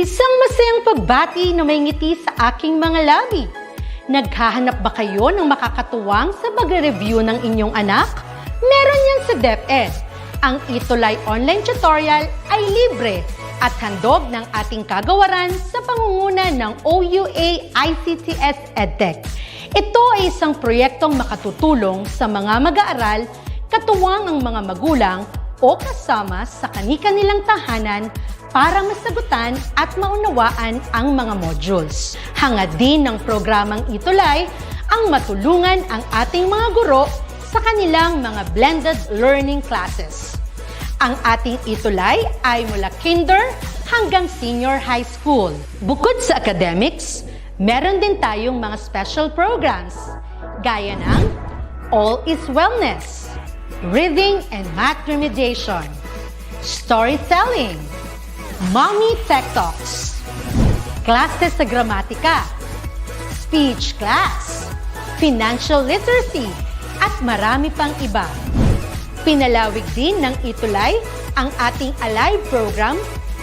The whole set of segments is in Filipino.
Isang masayang pagbati na may ngiti sa aking mga labi. Naghahanap ba kayo ng makakatuwang sa pagre-review ng inyong anak? Meron yan sa DepEd. Ang ETUlay online tutorial ay libre at handog ng ating kagawaran sa pangunguna ng OUA ICTS EdTech. Ito ay isang proyektong makatutulong sa mga mag-aaral, katuwang ang mga magulang o kasama sa kani-kanilang tahanan para masagutan at maunawaan ang mga modules. Hangad din ng programang ETUlay ang matulungan ang ating mga guro sa kanilang mga blended learning classes. Ang ating ETUlay ay mula kinder hanggang senior high school. Bukod sa academics, meron din tayong mga special programs gaya ng All is Wellness, Reading and Math Remediation, Storytelling, Mommy Tech Talks, Classes sa Gramatika, Speech Class, Financial Literacy, at marami pang iba. Pinalawig din ng ETUlay ang ating Alive program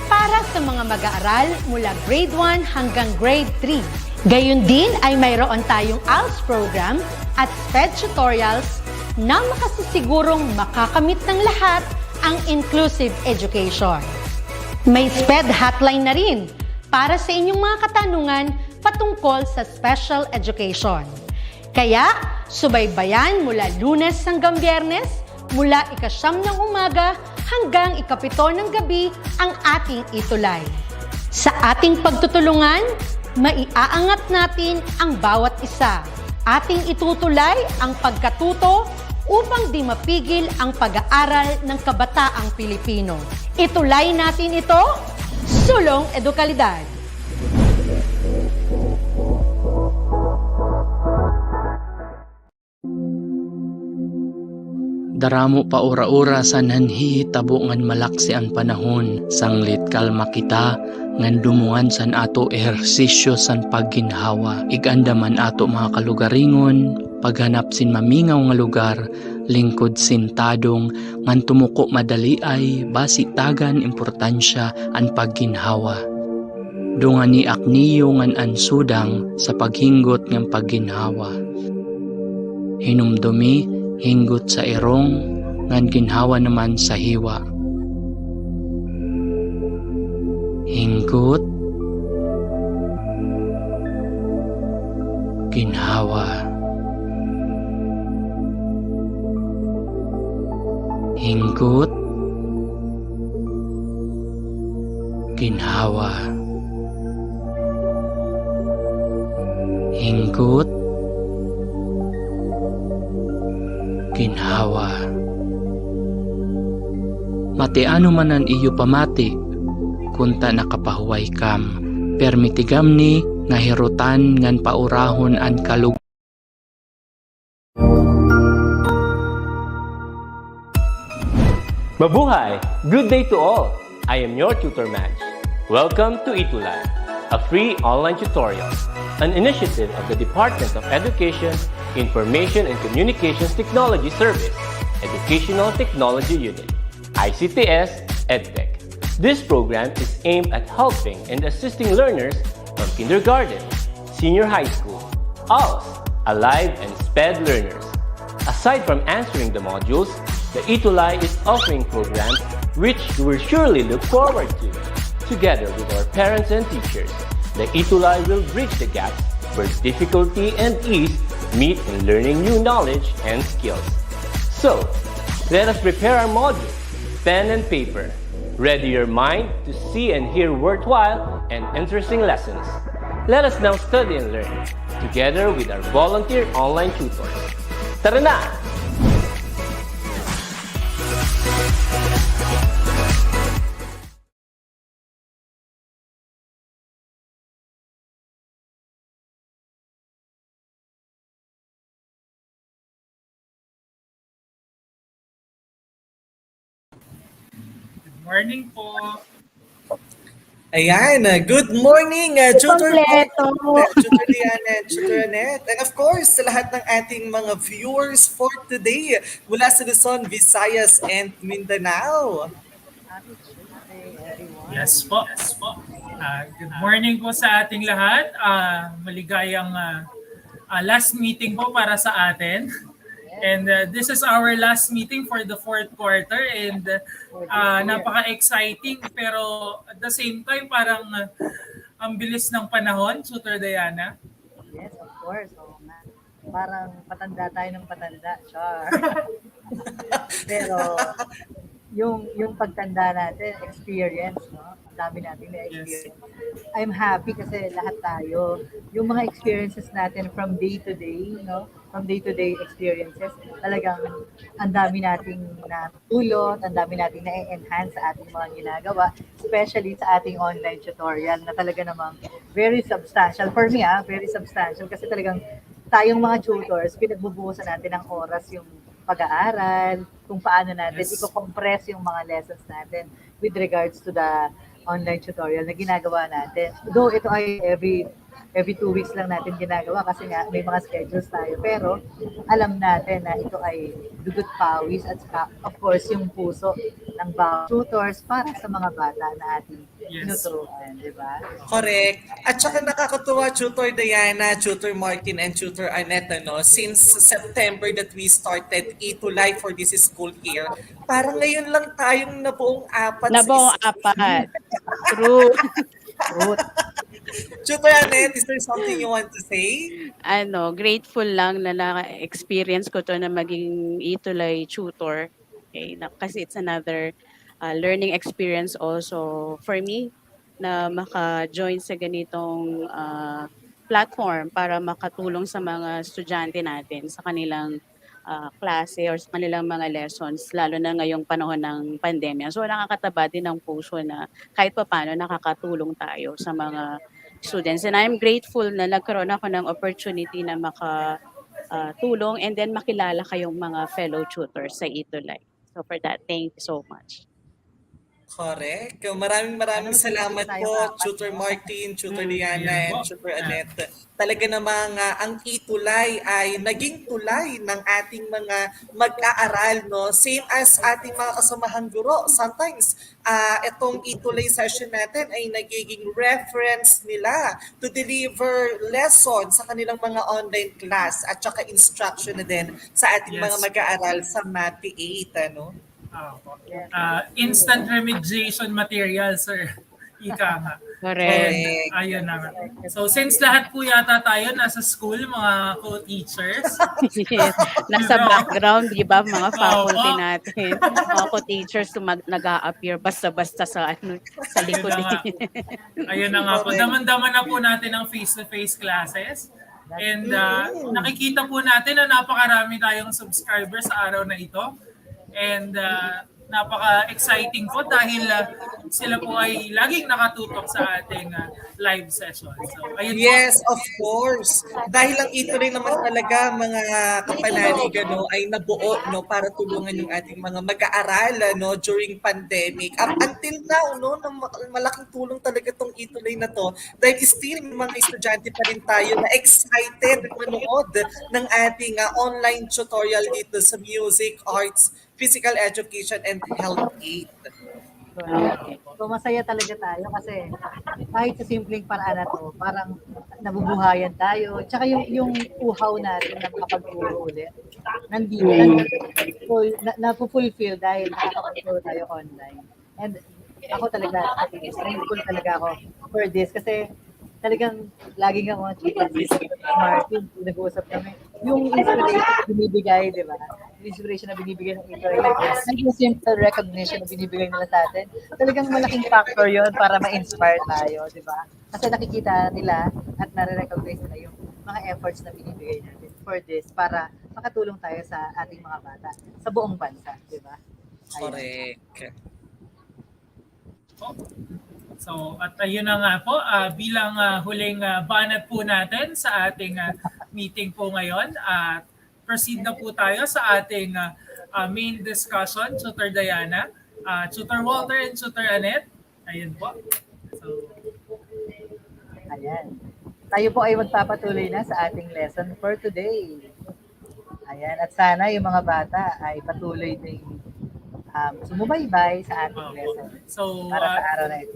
para sa mga mag-aaral mula grade 1 hanggang grade 3. Gayun din ay mayroon tayong ALS program at SPED tutorials na makasisigurong makakamit ng lahat ang inclusive education. May SPED hotline na rin para sa inyong mga katanungan patungkol sa special education. Kaya, subaybayan mula Lunes hanggang Biyernes, mula 9:00 ng umaga hanggang 7:00 ng gabi ang ating ETUlay. Sa ating pagtutulungan, maiaangat natin ang bawat isa. Ating itutulay ang pagkatuto upang di mapigil ang pag-aaral ng kabataang Pilipino. Itulay natin ito, sulong edukalidad. Daramo pa ora-ora sa nanhi tabungan malaksi ang panahon, sanglit kalma kita, ngan dumungan san ato ehersisyo san pagginhawa, igandaman ato mga kalugaringon, paghanap sin mamingaw nga lugar, lingkod sin tadong, ngan tumuko madali ay, basi tagan importansya ang pagginhawa. Dungan ni akniyo ngan ansudang sa paghinggot ng pagginhawa. Hinumdumi, hinggot sa irong, ngan ginhawa naman sa hiwa. Hinggot, ginhawa. Hinggot, ginhawa. Hinggot, ginhawa. Matiano man ang iyo pamati, kunta nakapahuway kam, permitigam ni nga hirutan ngan paurahon an kalug. Mabuhay! Good day to all! I am your tutor Madge. Welcome to ETUlay, a free online tutorial, an initiative of the Department of Education, Information and Communications Technology Service, Educational Technology Unit, ICTS EdTech. This program is aimed at helping and assisting learners from kindergarten, senior high school, ALS, Alive, and SPED learners. Aside from answering the modules, the ETUlay is offering programs which you will surely look forward to. Together with our parents and teachers, the ETUlay will bridge the gap where difficulty and ease meet in learning new knowledge and skills. So, let us prepare our modules, pen and paper. Ready your mind to see and hear worthwhile and interesting lessons. Let us now study and learn, together with our volunteer online tutors. Tara na! Morning po. Ayan, good morning, Tutor Kompleto. Tutor Liana, Tutor Annette, and of course, sa lahat ng ating mga viewers for today mula sa Luzon, Visayas, and Mindanao. Yes po. Good morning po sa ating lahat. Maligayang last meeting po para sa atin. And this is our last meeting for the fourth quarter and napaka-exciting pero at the same time parang ang bilis ng panahon, Tutor Diana. Yes, of course. Oo nga. Parang patanda tayo ng patanda. Char. Pero yung pagtanda natin, experience, no? Ang dami natin na experience. I'm happy kasi lahat tayo, yung mga experiences natin from day to day, no? From day to day experiences, talagang ang dami nating natulot, ang dami nating na-enhance sa ating mga ginagawa, especially sa ating online tutorial na talaga namang very substantial. For me, very substantial kasi talagang tayong mga tutors, pinagbubuhusan natin ng oras yung pag-aaral, kung paano natin i-compress yung mga lessons natin with regards to the online tutorial na ginagawa natin. Though ito ay every 2 weeks lang natin ginagawa kasi nga may mga schedules tayo. Pero alam natin na ito ay dugot pawis at saka, of course, yung puso ng bawat tutors para sa mga bata na ating tinuturuan, di ba? Correct. At saka nakakatuwa, Tutor Diana, Tutor Martin, and Tutor Annette, since September that we started ETUlay for this school year, parang ngayon lang tayong nabuong apat Nabuong apat. True. Tutor Annette, is there something you want to say? Grateful lang na na-experience ko to na maging ETUlay tutor. Okay, kasi it's another learning experience also for me na maka-join sa ganitong platform para makatulong sa mga estudyante natin sa kanilang klase or sa kanilang mga lessons, lalo na ngayong panahon ng pandemya. So nakakataba din ng puso na kahit pa paano nakakatulong tayo sa mga students. And I'm grateful na nagkaroon ako ng opportunity na makatulong and then makilala kayong mga fellow tutors sa ETUlay. So for that, thank you so much. Correct. Maraming salamat po, Tutor Martin, Tutor Diana, and Tutor Annette. Talaga namang ang ETUlay ay naging tulay ng ating mga mag-aaral, no? Same as ating mga kasamahang guro. Sometimes, itong ETUlay session natin ay nagiging reference nila to deliver lessons sa kanilang mga online class at saka instruction na din sa ating mga mag-aaral sa MAPEH, no? Instant remediation material, sir. Ika nga. Correct. Ayun na. So since lahat po yata tayo nasa school, mga co-teachers. Yes. Nasa background, di ba, mga faculty natin. Mga co-teachers nag-a-appear basta-basta sa likod. Ayun na nga po. Daman-daman na po natin ang face-to-face classes. And nakikita po natin na napakarami tayong subscribers sa araw na ito. And napaka-exciting po dahil sila po ay laging nakatutok sa ating live session. So, ayun yes, po. of course. Dahil ang ETUlay naman talaga, mga kapanalig, ay nabuo, para tulungan yung ating mga mag-aaral, during pandemic. Up until now, malaking tulong talaga itong ETUlay na to. Dahil still, mga estudyante pa rin tayo na excited manood ng ating online tutorial dito sa music, arts, physical education, and health aid. So masaya talaga tayo kasi kahit sa simpleng paraan na to, parang nabubuhayan tayo. Tsaka yung uhaw natin na makapagturo ulit, nandito, na-fulfill dahil nakakapagturo tayo online. And ako talaga, thankful talaga ako for this kasi talagang lagi nga mga chika Martin, nag-uusap kami. Yung inspiration na binibigay, di ba? Yung inspiration na binibigay ng ETUlay, yung simple recognition na binibigay nila sa atin, talagang malaking factor yon para ma-inspire tayo, di ba? Kasi nakikita nila at nare-recognize nila yung mga efforts na binibigay natin for this para makatulong tayo sa ating mga bata sa buong bansa, di ba? Correct. So, at ayun na nga po, bilang huling banat po natin sa ating meeting po ngayon, proceed na po tayo sa ating main discussion, Tutor Diana, Tutor Walter, and Tutor Annette. Ayun po. So, ayan. Tayo po ay magpapatuloy na sa ating lesson for today. Ayan. At sana yung mga bata ay patuloy din sumubaybay sa ating lesson so, para sa araw na ito.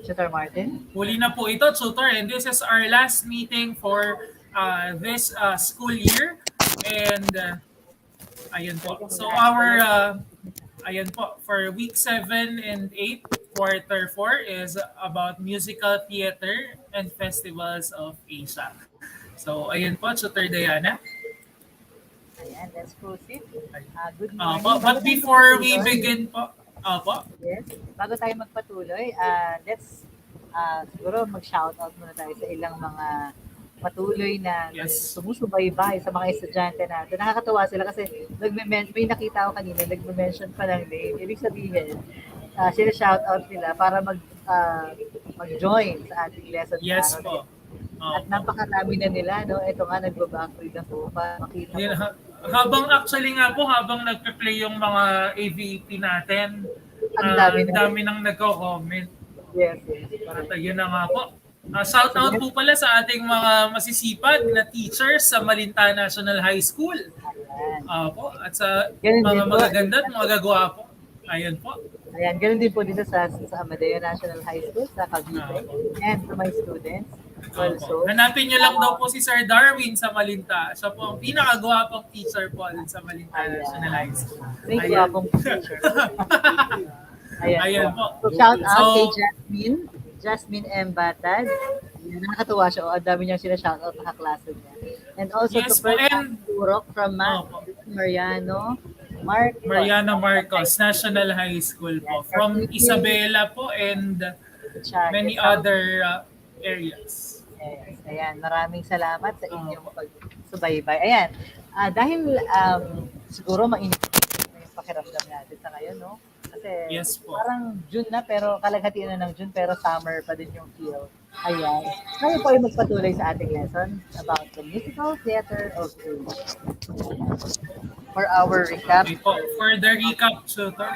Tutor Martin? Huli na po ito, tutor, and this is our last meeting for this school year. And ayun po. So ayun po, for week 7 and 8, quarter 4 is about musical theater and festivals of Asia. So ayun po, tutor Diana. Ayan, let's proceed. Good morning. But before we begin po, Yes, bago tayo magpatuloy, let's siguro mag-shoutout muna tayo sa ilang mga patuloy na sumusubaybay sa mga estudyante natin. Nakakatuwa sila kasi may nakita ko kanina, nagme-mention pa ng name. Ibig sabihin, sila-shoutout nila para mag-join sa ating lesson. Yes po. At napakarami na nila, no? Ito nga, nagbabackread na po pa. Makita po. Habang nagpe-play yung mga AVP natin, ang dami nang nagko-comment. Yes. At yun na nga po. Shout out po pala sa ating mga masisipag na teachers sa Malinta National High School. Po, at sa mga magaganda at mga gagwapo. Ayun po. Ayan, ganun din po dito sa Amadeo National High School sa Cavite. And to my students also. Hanapin niyo lang daw po si Sir Darwin sa Malinta. Siya po ang pinakagwapong teacher po sa Malinta National High School. Pinakagwapong teacher. Ayan po. So, shout out kay Jasmine M. Batad. Nakakatuwa siya. Ang dami niyang shout out na kaklase niya. And also to Ferdinand Turok from Mariano Marcos National High School po. From Isabela po and many other areas. Yes. Ayan, maraming salamat sa inyong pagsubaybay. Ayan, dahil siguro mainit yung pakiramdam natin sa ngayon, no? Kasi parang June na, pero kalaghatian na ng June, pero summer pa din yung feel. Ayan. Ngayon po ay magpatuloy sa ating lesson about the musical theater of Asia. For our recap. For the recap, tutor.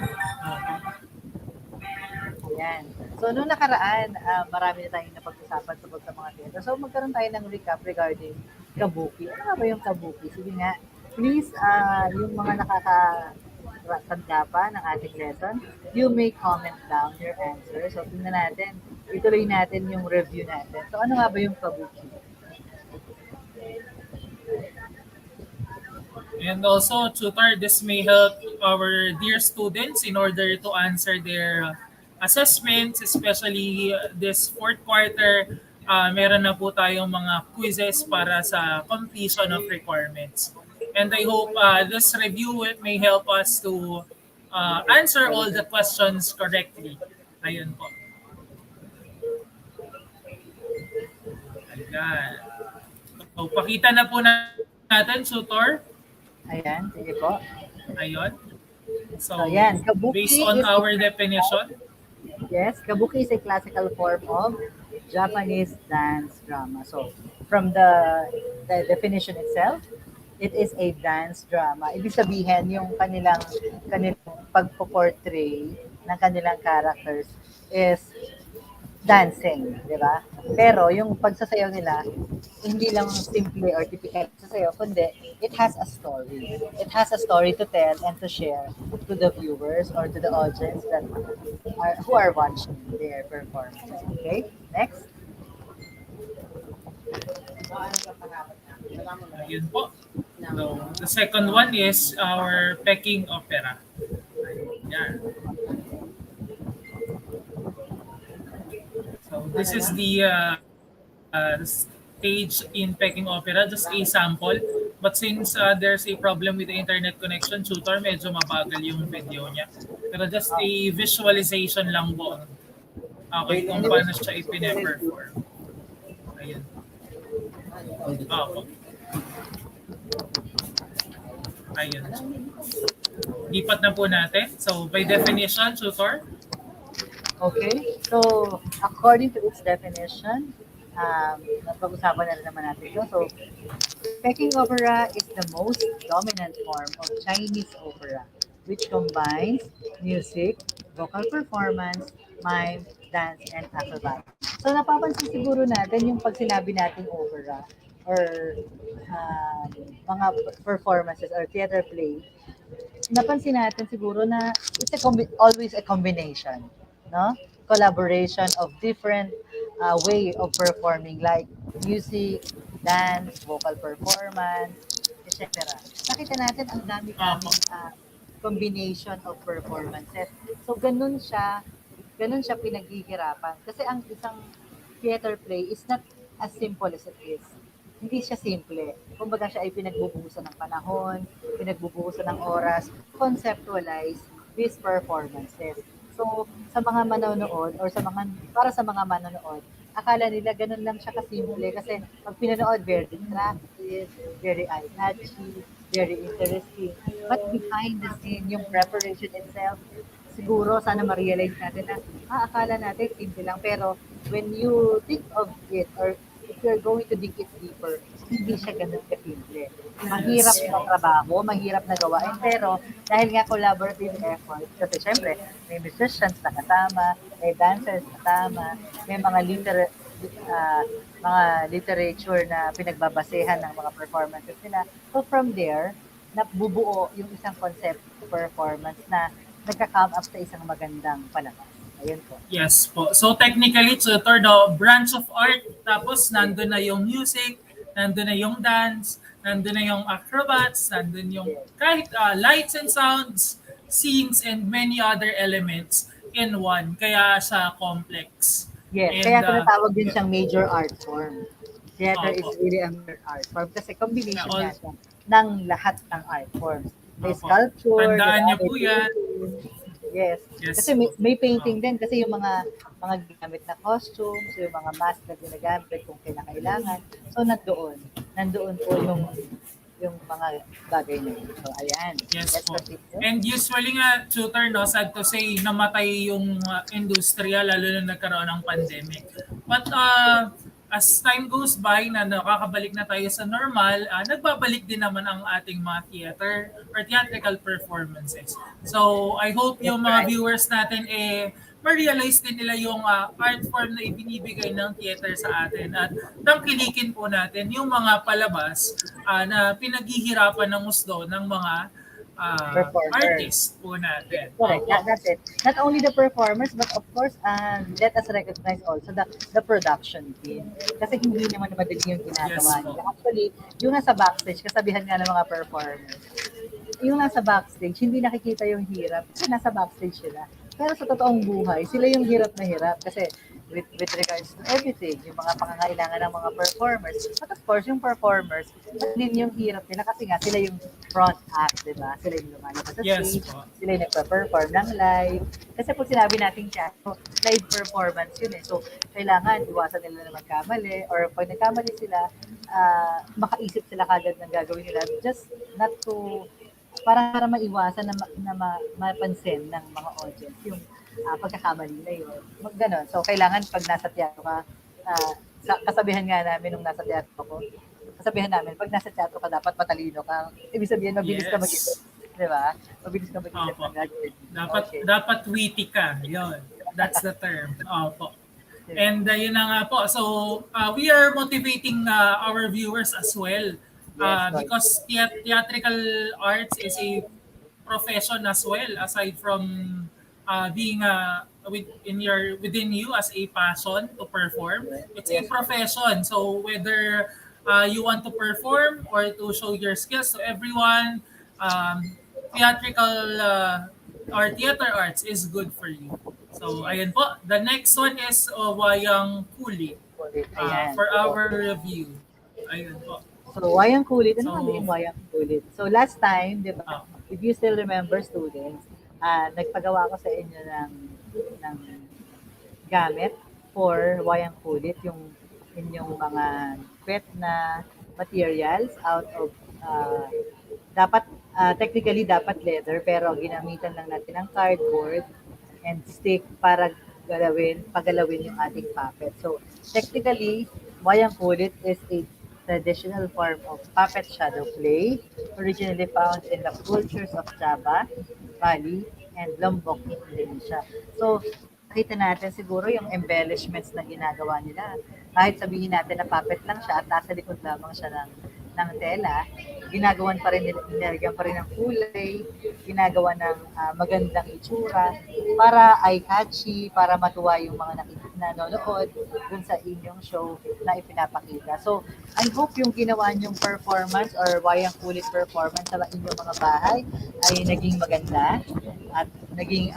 Ayan. So, noong nakaraan, marami na tayong napag-usapan tungkol sa mga theater. So, magkaroon tayo ng recap regarding kabuki. Ano nga ba yung kabuki? Sige nga, please, yung mga nakakatanda pa ng ating lesson, you may comment down your answer. So, tingnan natin, ituloy natin yung review natin. So, ano nga ba yung kabuki? And also, tutor, this may help our dear students in order to answer their assessments, especially this fourth quarter. Meron na po tayong mga quizzes para sa completion of requirements. And I hope this review may help us to answer all the questions correctly. Ayun po. Ayan. So, pakita na po natin, tutor. Ayan, sige po. Ayun. So, ayan, kabuki based on our definition. Yes, kabuki is a classical form of Japanese dance drama. So, from the definition itself, it is a dance drama. Ibig sabihin, yung kanilang pagpo-portray ng kanilang characters is dancing, di ba? Pero yung pagsasayaw nila, hindi lang simple or typical sasayaw, kundi it has a story. It has a story to tell and to share to the viewers or to the audience who are watching their performance. Okay, next. Ayun po. So, the second one is our Peking opera. Ayan. So this is the stage in Peking opera, just a sample. But since there's a problem with the internet connection, tutor, medyo mabagal yung video niya. Pero just a visualization lang po. Okay, kung paano siya ipine-perform. Ayun. Ayun. Lipat na po natin. So, by definition, tutor? Okay. So, according to its definition, napag-usapan na rin naman natin ito. So, Peking opera is the most dominant form of Chinese opera, which combines music, vocal performance, mime, dance, and acrobatics. So, napapansin siguro natin yung pag sinabi nating opera or mga performances or theater play, napansin natin siguro na it's always a combination, no? collaboration of different way of performing like music, dance, vocal performance, etc. Nakita natin ang dami-daming combination of performances. So ganun siya pinaghihirapan. Kasi ang isang theater play is not as simple as it is. Hindi siya simple. Kumbaga siya ay pinagbubuhusan ng panahon, pinagbubuhusan ng oras, conceptualize these performances. So, sa mga manonood or para sa mga manonood, akala nila ganun lang siya kasimple kasi pag pinanood, very distracted, very eye-catchy, very interesting. But behind the scene, yung preparation itself, siguro sana ma-realize natin na akala natin simple lang pero when you think of it or if you're going to dig it deeper, hindi siya ganun kasimple. Mahirap na trabaho, mahirap na gawain, pero dahil nga collaborative effort, kasi syempre, may musicians na kasama, may dancers kasama, may mga literature na pinagbabasehan ng mga performances nila. So from there, nabubuo yung isang concept performance na nagka-come up sa isang magandang palabas. Ayun po. Yes po. So technically, tutor, no, branch of art, tapos nandun na yung music, nandun na yung dance, nandun na yung acrobats, nandun yung kahit lights and sounds, scenes, and many other elements in one. Kaya siya complex. Yes, And, kaya tinatawag din siyang major art form. Theater is Opo. really a major art form kasi combination Na all- nga siya ng lahat ng art forms. May Opo. sculpture, Tandaan diba? niyo po May yan. painting. Yes. Yes Kasi may po. painting din kasi yung mga ginamit na costumes, yung mga mask na ginagamit kung kailangan. So nandoon po yung mga bagay na yun. So ayan. Yes Let's po. continue. And usually nga, tutor, no, sad to say, namatay yung industriya lalo na nagkaroon ng pandemic. But as time goes by na nakakabalik na tayo sa normal, nagbabalik din naman ang ating mga theater or theatrical performances. So I hope yung mga viewers natin ma-realize din nila yung art form na ibinibigay ng theater sa atin at tangkilikin po natin yung mga palabas na pinaghihirapan ng gusto ng mga Performers. artists po natin. Correct. Opo. That's it. Not only the performers, but of course, let us recognize also the production team. Kasi hindi naman madali yung ginagawa Yes, nila. Actually, yung nasa backstage, kasabihan nga ng mga performers, yung nasa backstage, hindi nakikita yung hirap kasi nasa backstage sila. Pero sa totoong buhay, sila yung hirap na hirap kasi with regards to everything, yung mga pangangailangan ng mga performers. But of course, yung performers, din yung hirap nila kasi nga sila yung front act, di ba? Sila yung lumalabas sa Yes stage, po. sila yung nagpa-perform ng live. Kasi pag sinabi natin siya, live performance yun eh. So, kailangan iwasan nila na magkamali or pag nagkamali sila, makaisip sila kagad ng gagawin nila just not to para maiwasan na mapansin ng mga audience yung pagkakamali na yun. Ganon. So, kailangan pag nasa teatro ka, kasabihan nga namin nung nasa teatro ko, kasabihan namin, pag nasa teatro ka, dapat matalino ka. Ibig sabihin, mabilis ka mag-isip. Di ba? Mabilis ka mag-isip Opo. ng gagawin. Dapat witty ka. Yun. That's the term. Opo. And yun na nga po. So, we are motivating our viewers as well. Because theatrical arts is a profession as well, aside from being within you as a passion to perform. It's a profession. So whether you want to perform or to show your skills to everyone, theatrical or theater arts is good for you. So ayan po. The next one is Wayang Kulit Ayan. for our review. Ayun po. So, wayang kulit. Ano So, nga ba yung wayang kulit? So, last time, di ba, Ah. if you still remember, students, nagpagawa ko sa inyo ng gamit for wayang kulit, yung inyong mga pet na materials out of, technically dapat leather, pero ginamitan lang natin ng cardboard and stick para pagalawin yung ating puppet. So, technically, wayang kulit is a traditional form of puppet shadow play, originally found in the cultures of Java, Bali, and Lombok in Indonesia. So, nakita natin siguro yung embellishments na ginagawa nila. Kahit sabihin natin na puppet lang siya at nasa likod lamang siya ng tela, ginagawan pa rin nila, nilagyan pa rin ng kulay, ginagawa ng magandang itsura para eye-catchy, para matuwa yung mga nanonood dun sa inyong show na ipinapakita. So, I hope yung ginawa niyong performance or wayang kulit performance sa inyong mga bahay ay naging maganda at naging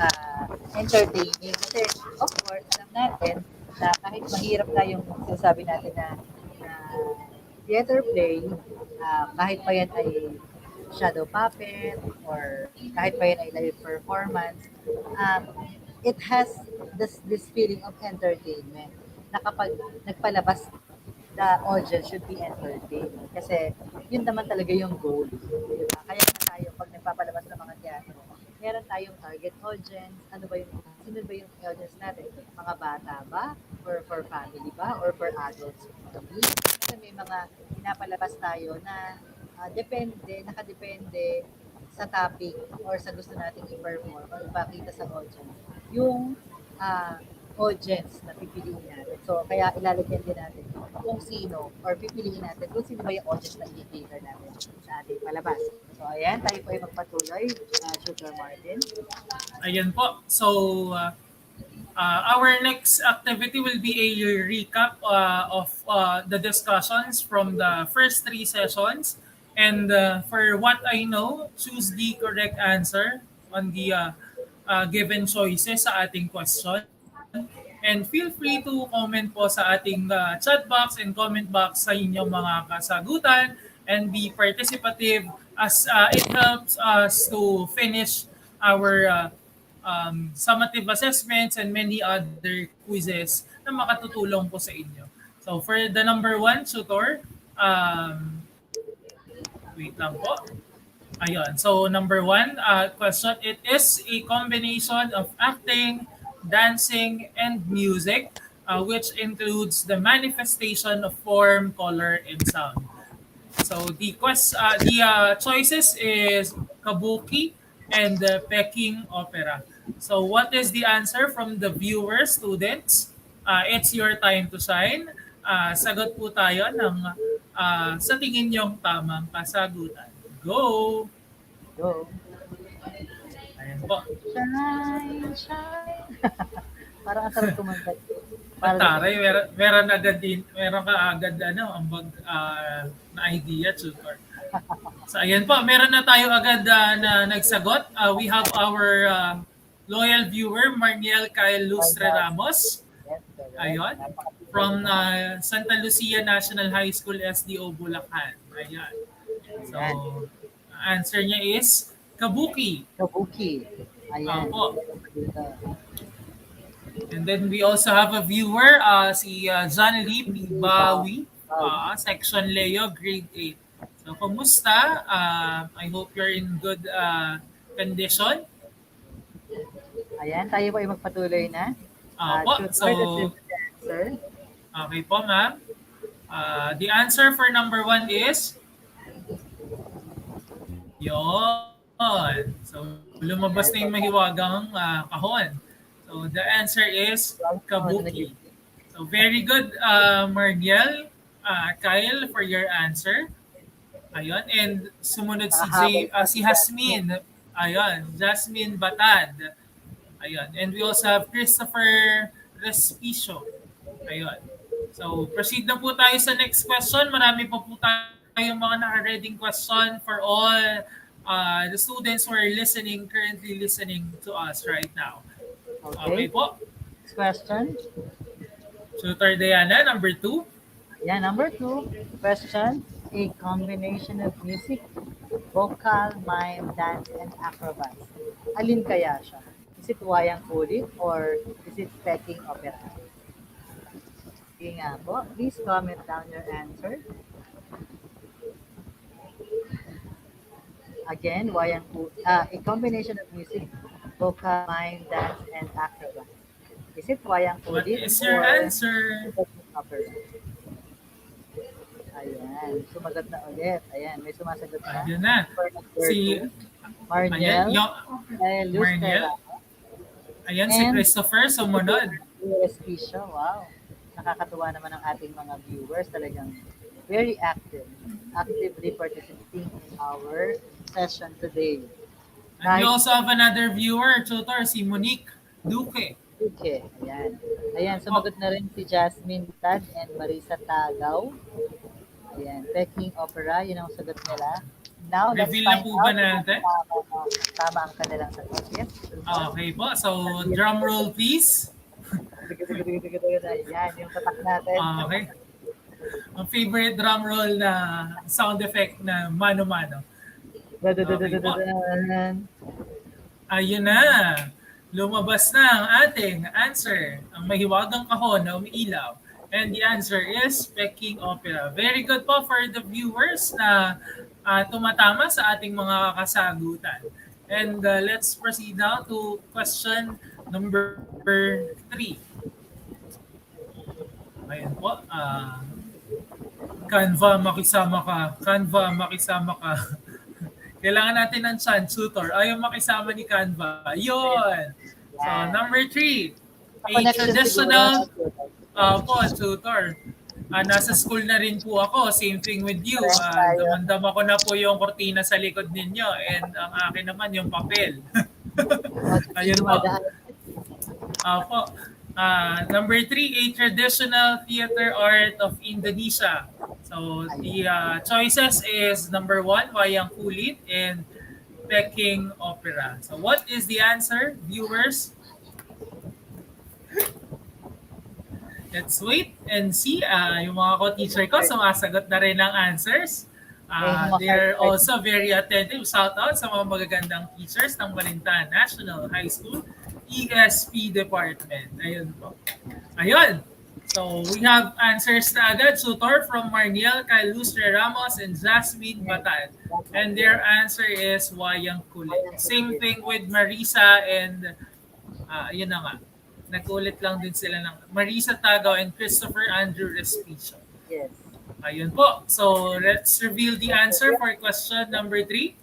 entertaining. Kasi, of course, alam natin na kahit mahirap tayong sinasabi natin na theater play, kahit pa yan ay shadow puppet or kahit pa yan ay live performance, it has this feeling of entertainment na kapag nagpalabas, the audience should be entertained. Kasi yun naman talaga yung goal. Diba? Kaya nga tayo, pag nagpapalabas ng mga teatro, meron tayong target audience. Ano ba yung, sino ba yung audience natin? Mga bata ba? Or for family ba? Or for adults? Kasi may mga pinapalabas tayo na nakadepende sa topic or sa gusto nating i-perform or ipakita sa audience yung audience na pipiliin natin. So, kaya ilalagyan din natin kung sino or pipiliin natin kung sino ba yung audience na i-cater natin sa ating palabas. So, ayan, tayo po ay magpatuloy, Sugar Martin. Ayan po. So, our next activity will be a recap of the discussions from the first 3 sessions. And for what I know, choose the correct answer on the given choices sa ating question. And feel free to comment po sa ating chat box and comment box sa inyong mga kasagutan and be participative as it helps us to finish our summative assessments and many other quizzes na makatutulong po sa inyo. So for the number 1 tutor, wait lang po. Ayun. So number 1 question, it is a combination of acting, dancing, and music, which includes the manifestation of form, color, and sound. So the choices is kabuki and the Peking opera. So what is the answer from the viewers, students? It's your time to shine. Sagot po tayo ng sa tingin niyong tamang kasagutan. Go! Go! Ayan po. Shine, shine! Parang ang sarap kumanta. Taray, meron ka agad ambag na idea, tutor. So ayan po, meron na tayo agad na nagsagot. We have our loyal viewer, Marniel Kyle Lustre Ramos. Ayun. From Santa Lucia National High School, SDO, Bulacan. Ayan. So, answer niya is kabuki. Kabuki. Ayan. Opo. And then we also have a viewer, si John Lee Bawi, Section Leo, Grade 8. So, kumusta? I hope you're in good condition. Ayan, tayo po ay magpatuloy na. So, okay po, ma'am. The answer for number 1 is yon. So, lumabas na yung mahiwagang kahon. So, the answer is kabuki. So, very good, Margiel, Kyle, for your answer. Ayun. And sumunod si Hasmin. Ayun. Jasmine Batad. Ayun. And we also have Christopher Respicio. Ayun. So, proceed na po tayo sa next question. Marami po tayong mga naka-reading question for all the students who are currently listening to us right now. Okay po. Next question. Tutor Diana, number 2. Yeah, number 2. Question. A combination of music, vocal, mime, dance, and acrobats. Alin kaya siya? Is it wayang kulit or is it Peking opera? Sige nga po. Please comment down your answer. Again, wayang kulit. A combination of music, vocal, mime, dance, and acrobats. Is it wayang kulit? What is your answer? Peking opera? Ayan, sumagot na ulit. Ayan, may sumasagot na. Ayan na. Si Marniel. Marniel. Ayan, si Christopher sumunod. Respicio, wow. Nakakatuwa naman ang ating mga viewers. Talagang very active, actively participating in our session today. And we Nice. also have another viewer, tutor, si Monique Duque. Okay, ayan. Ayan, Po, sumagot na rin si Jasmine Tad and Marisa Tagaw. Ayan, Peking Opera, yun ang sagot nila. Now, let's reveal na find po ba out kung natin? tama ang kanilang sagot. Yes, Okay po, so drum roll please. Ayan, yung tatak natin. Okay. Ang favorite drum roll na sound effect na mano-mano. Okay po. Ayun na. Lumabas na ang ating answer. Ang mahiwagang kahon na umiilaw. And the answer is Peking Opera. Very good po for the viewers na tumatama sa ating mga kasagutan. And let's proceed now to question number 3. Ayun po. Canva, makisama ka. Canva, makisama ka. Kailangan natin ng chance, tutor. Ayaw makisama ni Canva. Yun. So, number 3. A traditional tutor. Nasa school na rin po ako. Same thing with you. Damandama ko na po yung kortina sa likod ninyo. And ang akin naman yung papel. Ayun po. Opo. Number 3, a traditional theater art of Indonesia. So the choices is number 1, wayang kulit, and Peking opera. So what is the answer, viewers? Let's wait and see. Yung mga ko-teacher ko, sumasagot na rin ng answers. They're also very attentive. Shout out sa mga magagandang teachers ng Malintan National High School ESP Department. Ayun po. Ayun. So we have answers na agad. Tutor from Marniel, Kay Lustre Ramos, and Jasmine Batan. And their answer is wayang kulit. Same thing with Marisa and yun na nga. Nagulit lang din sila ng Marisa Tagaw and Christopher Andrew Respicio. Yes. Ayun po. So let's reveal the answer for question number 3.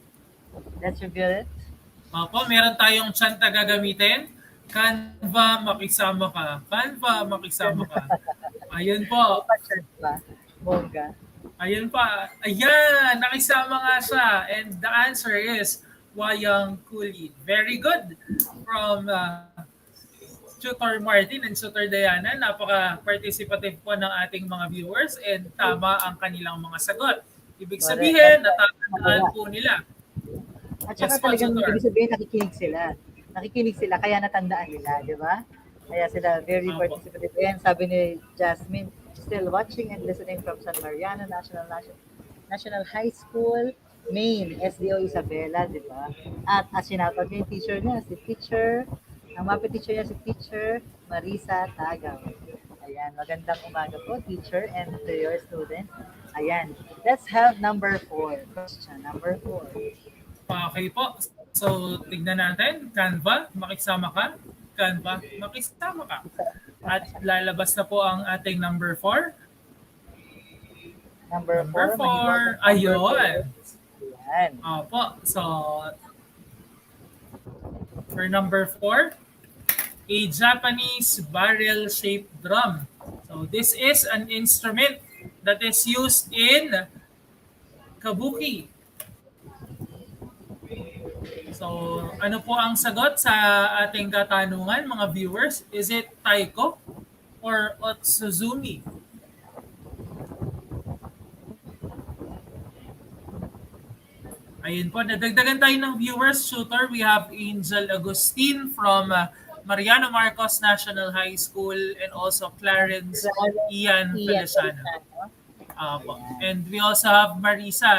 Let's reveal it. Opo, meron tayong chanta gagamitin. Canva, makisama ka. Canva, makisama ka. Ayun po. Bongga. Ayun pa. Ayan, nakisama nga siya. And the answer is wayang kulit. Very good from Tutor Martin and Tutor Diana. Napaka-participative po ng ating mga viewers and tama ang kanilang mga sagot. Ibig sabihin, natatandaan po nila. At saka talagang ibig sabihin, nakikinig sila, kaya natandaan nila, di ba? Kaya sila very participative. Ayan, sabi ni Jasmine, still watching and listening from San Mariano National High School, Maine, SDO Isabela, di ba? At sinatawag niya yung teacher niya, ang MAPEH teacher niya si Teacher Marisa Tagaw. Ayan, magandang umaga po, teacher, and to your students. Ayan, let's have number 4. Question number 4. Okay po. So, tignan natin. Canva, makisama ka. Canva, makisama ka. At lalabas na po ang ating number 4. Number 4. Ayun. Ayan. Opo. So, for number 4, a Japanese barrel-shaped drum. So, this is an instrument that is used in kabuki. So, ano po ang sagot sa ating katanungan, mga viewers? Is it taiko or otsuzumi? Ayun po, nadagdagan tayo ng viewers. Tutor, we have Angel Agustin from Mariano Marcos National High School and also Clarence Ian Feliciano. And we also have Marisa,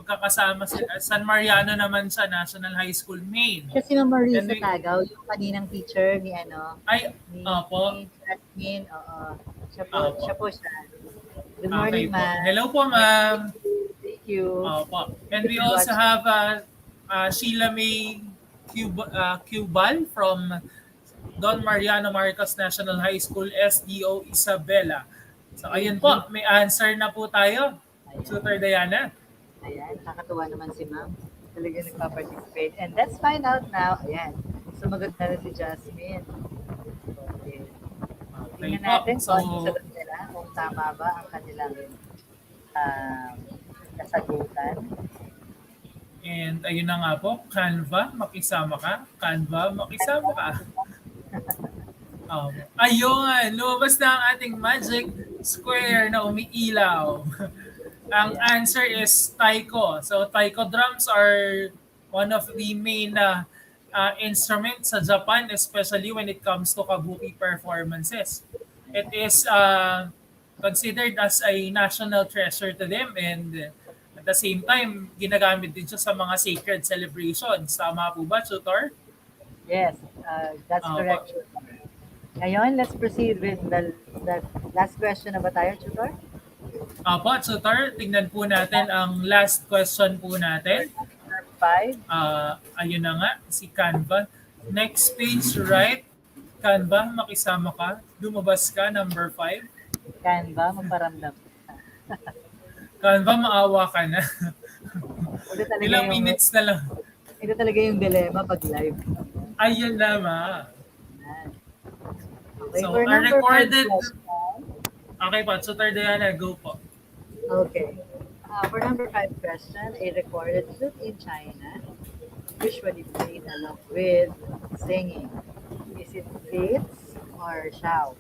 kakasama sa San Mariano naman sa National High School, Maine. Kasi Ma'am Marisa Tagaw, yung kaninang teacher ni ni Jasmine, siya po siya. Good morning, ma'am. Hello po, ma'am. Thank you. And we also have Sheila May Cubal from Don Mariano Marcos National High School, SDO Isabela. So ayun po, may answer na po tayo. Tutor Diana. Ayan, nakakatuwa naman si ma'am. Talaga nagpa-participate. And let's find out now. Ayan, sumagot na rin si Jasmine. Okay. Tingnan natin kung ano sagot nila, kung tama ba ang kanilang um, kasagutan. And ayun na nga po, Canva, makisama ka. Canva, makisama ka. Ayun, lumabas na ang ating magic square na umiilaw. Ang answer is taiko. So taiko drums are one of the main instruments sa Japan, especially when it comes to kabuki performances. It is considered as a national treasure to them, and at the same time, ginagamit din siya sa mga sacred celebrations. Tama po ba, Tutor? Yes, that's correct. Ngayon, let's proceed with the last question na ba tayo, Tutor? Apo, Tutor, tingnan po natin ang last question po natin. Number 5. Ayun na nga, si Canva. Next page, right? Canva, makisama ka. Lumabas ka, number 5. Canva, magparamdam. Canva, maawa ka na. Ito talaga Ilang yung, minutes na lang. ito talaga yung dilemma pag live. Ayun naman. Okay, So, for a number 5 recorded... question. Okay po, Tutor Diana, go po. Okay. For number 5 question, a recorded flute in China usually played along with singing. Is it Gates or Shao?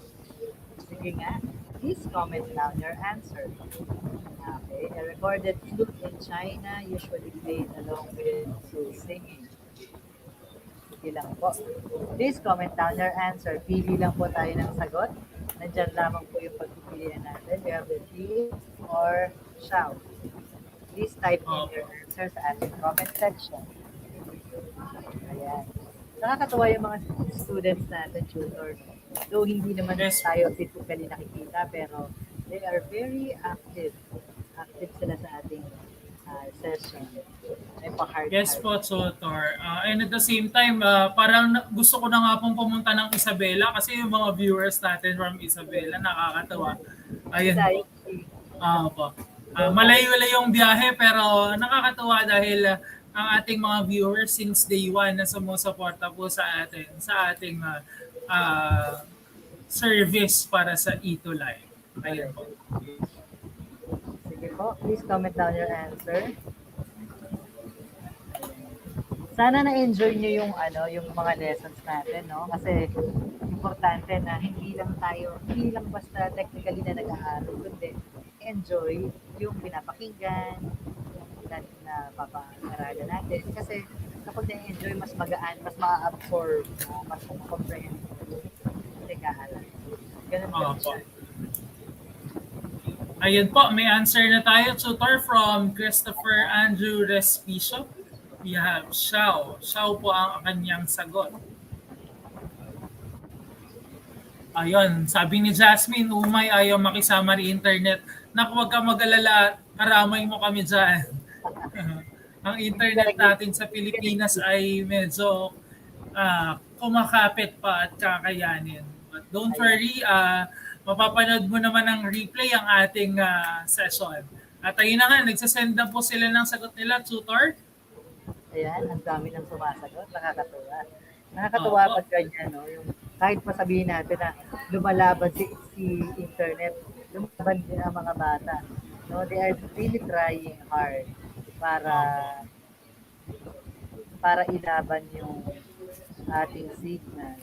Sige nga, please comment down your answer. Okay, a recorded flute in China usually played along with singing. Sige lang po. Please comment down your answer. Pili lang po tayo ng sagot. Nandyan lamang po yung pagpipilian natin. We have the Gates or Shao. Please type in your answer sa ating comment section. Ayan. Nakakatuwa yung mga students natin, tutors. Though hindi naman tayo physically nakikita, pero they are very active. Active sila sa ating session. Ay pa-hard. Yes po, Tutor. And at the same time, parang gusto ko na nga pong pumunta ng Isabela kasi yung mga viewers natin from Isabela, nakakatawa. Ayun po. Malayo-layo yung biyahe pero nakakatawa dahil ang ating mga viewers since day one na sumusuporta po sa ating service para sa ETUlay. Ayun po. Sige po, please comment down your answer. Sana na-enjoy niyo yung mga lessons natin, no? Kasi importante na hindi lang basta technically na nag-aaral, kundi enjoy yung pinapakinggan, na papag-aralan natin. Kasi kapag na-enjoy, mas magaan, mas ma-absorb, mas ma-comprehend yung nag-aaral. Ganun ba siya? Ayun po, may answer na tayo, Tutor, from Christopher Andrew Respicio. We have Xiao. Xiao po ang kanyang sagot. Ayun, sabi ni Jasmine, umay ayaw makisama rin internet. Naku, huwag ka mag-alala, karamay mo kami dyan. Ang internet natin sa Pilipinas ay medyo kumakapit pa at kakayanin. But don't worry, mapapanood mo naman ang replay ang ating session. At ayun na nga, nagsasend na po sila ng sagot nila, Tutor. Ayan, ang dami ng sumasagot. Nakakatuwa. Nakakatuwa pag ganyan, no? Yung, kahit masabihin natin na lumalaban si internet, lumalaban din ang mga bata. No? They are really trying hard para ilaban yung ating signal.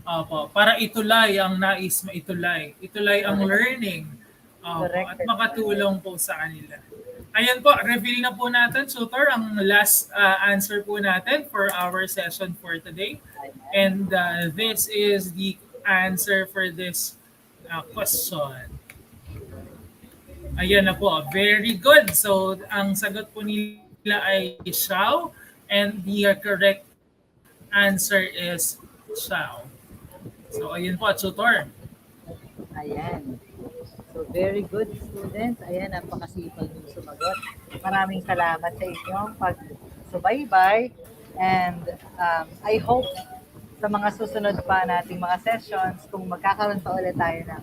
Opo, para itulay ang nais maitulay. Itulay ang learning. At makatulong po sa kanila. Ayan po, reveal na po natin, Tutor, ang last answer po natin for our session for today. And this is the answer for this question. Ayan na po, very good. So, ang sagot po nila ay Xiao, and the correct answer is Xiao. So, ayun po, Tutor. Ayan. So, very good, students. Ayan, napakasipag yung sumagot. Maraming salamat sa inyong pagsubaybay. And I hope sa mga susunod pa nating mga sessions, kung magkakaroon pa ulit tayo ng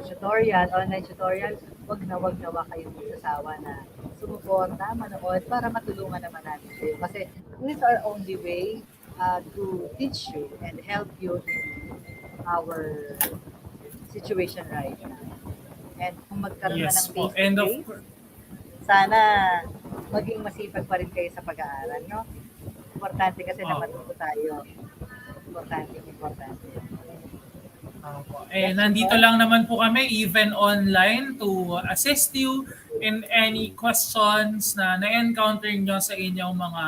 tutorial, online tutorial, wag na kayong magsasawa na sumuporta, manood, para matulungan naman natin kayo. Kasi this is our only way to teach you and help you in our situation right now. And kung magkaroon man Yes ng po. And of face-to-face, sana maging masipag pa rin kayo sa pag-aaral, no? Importante kasi na matuto tayo. Importante. Opo. Yes, Nandito Chukar? lang naman po kami even online to assist you in any questions na na-encounter nyo sa inyong mga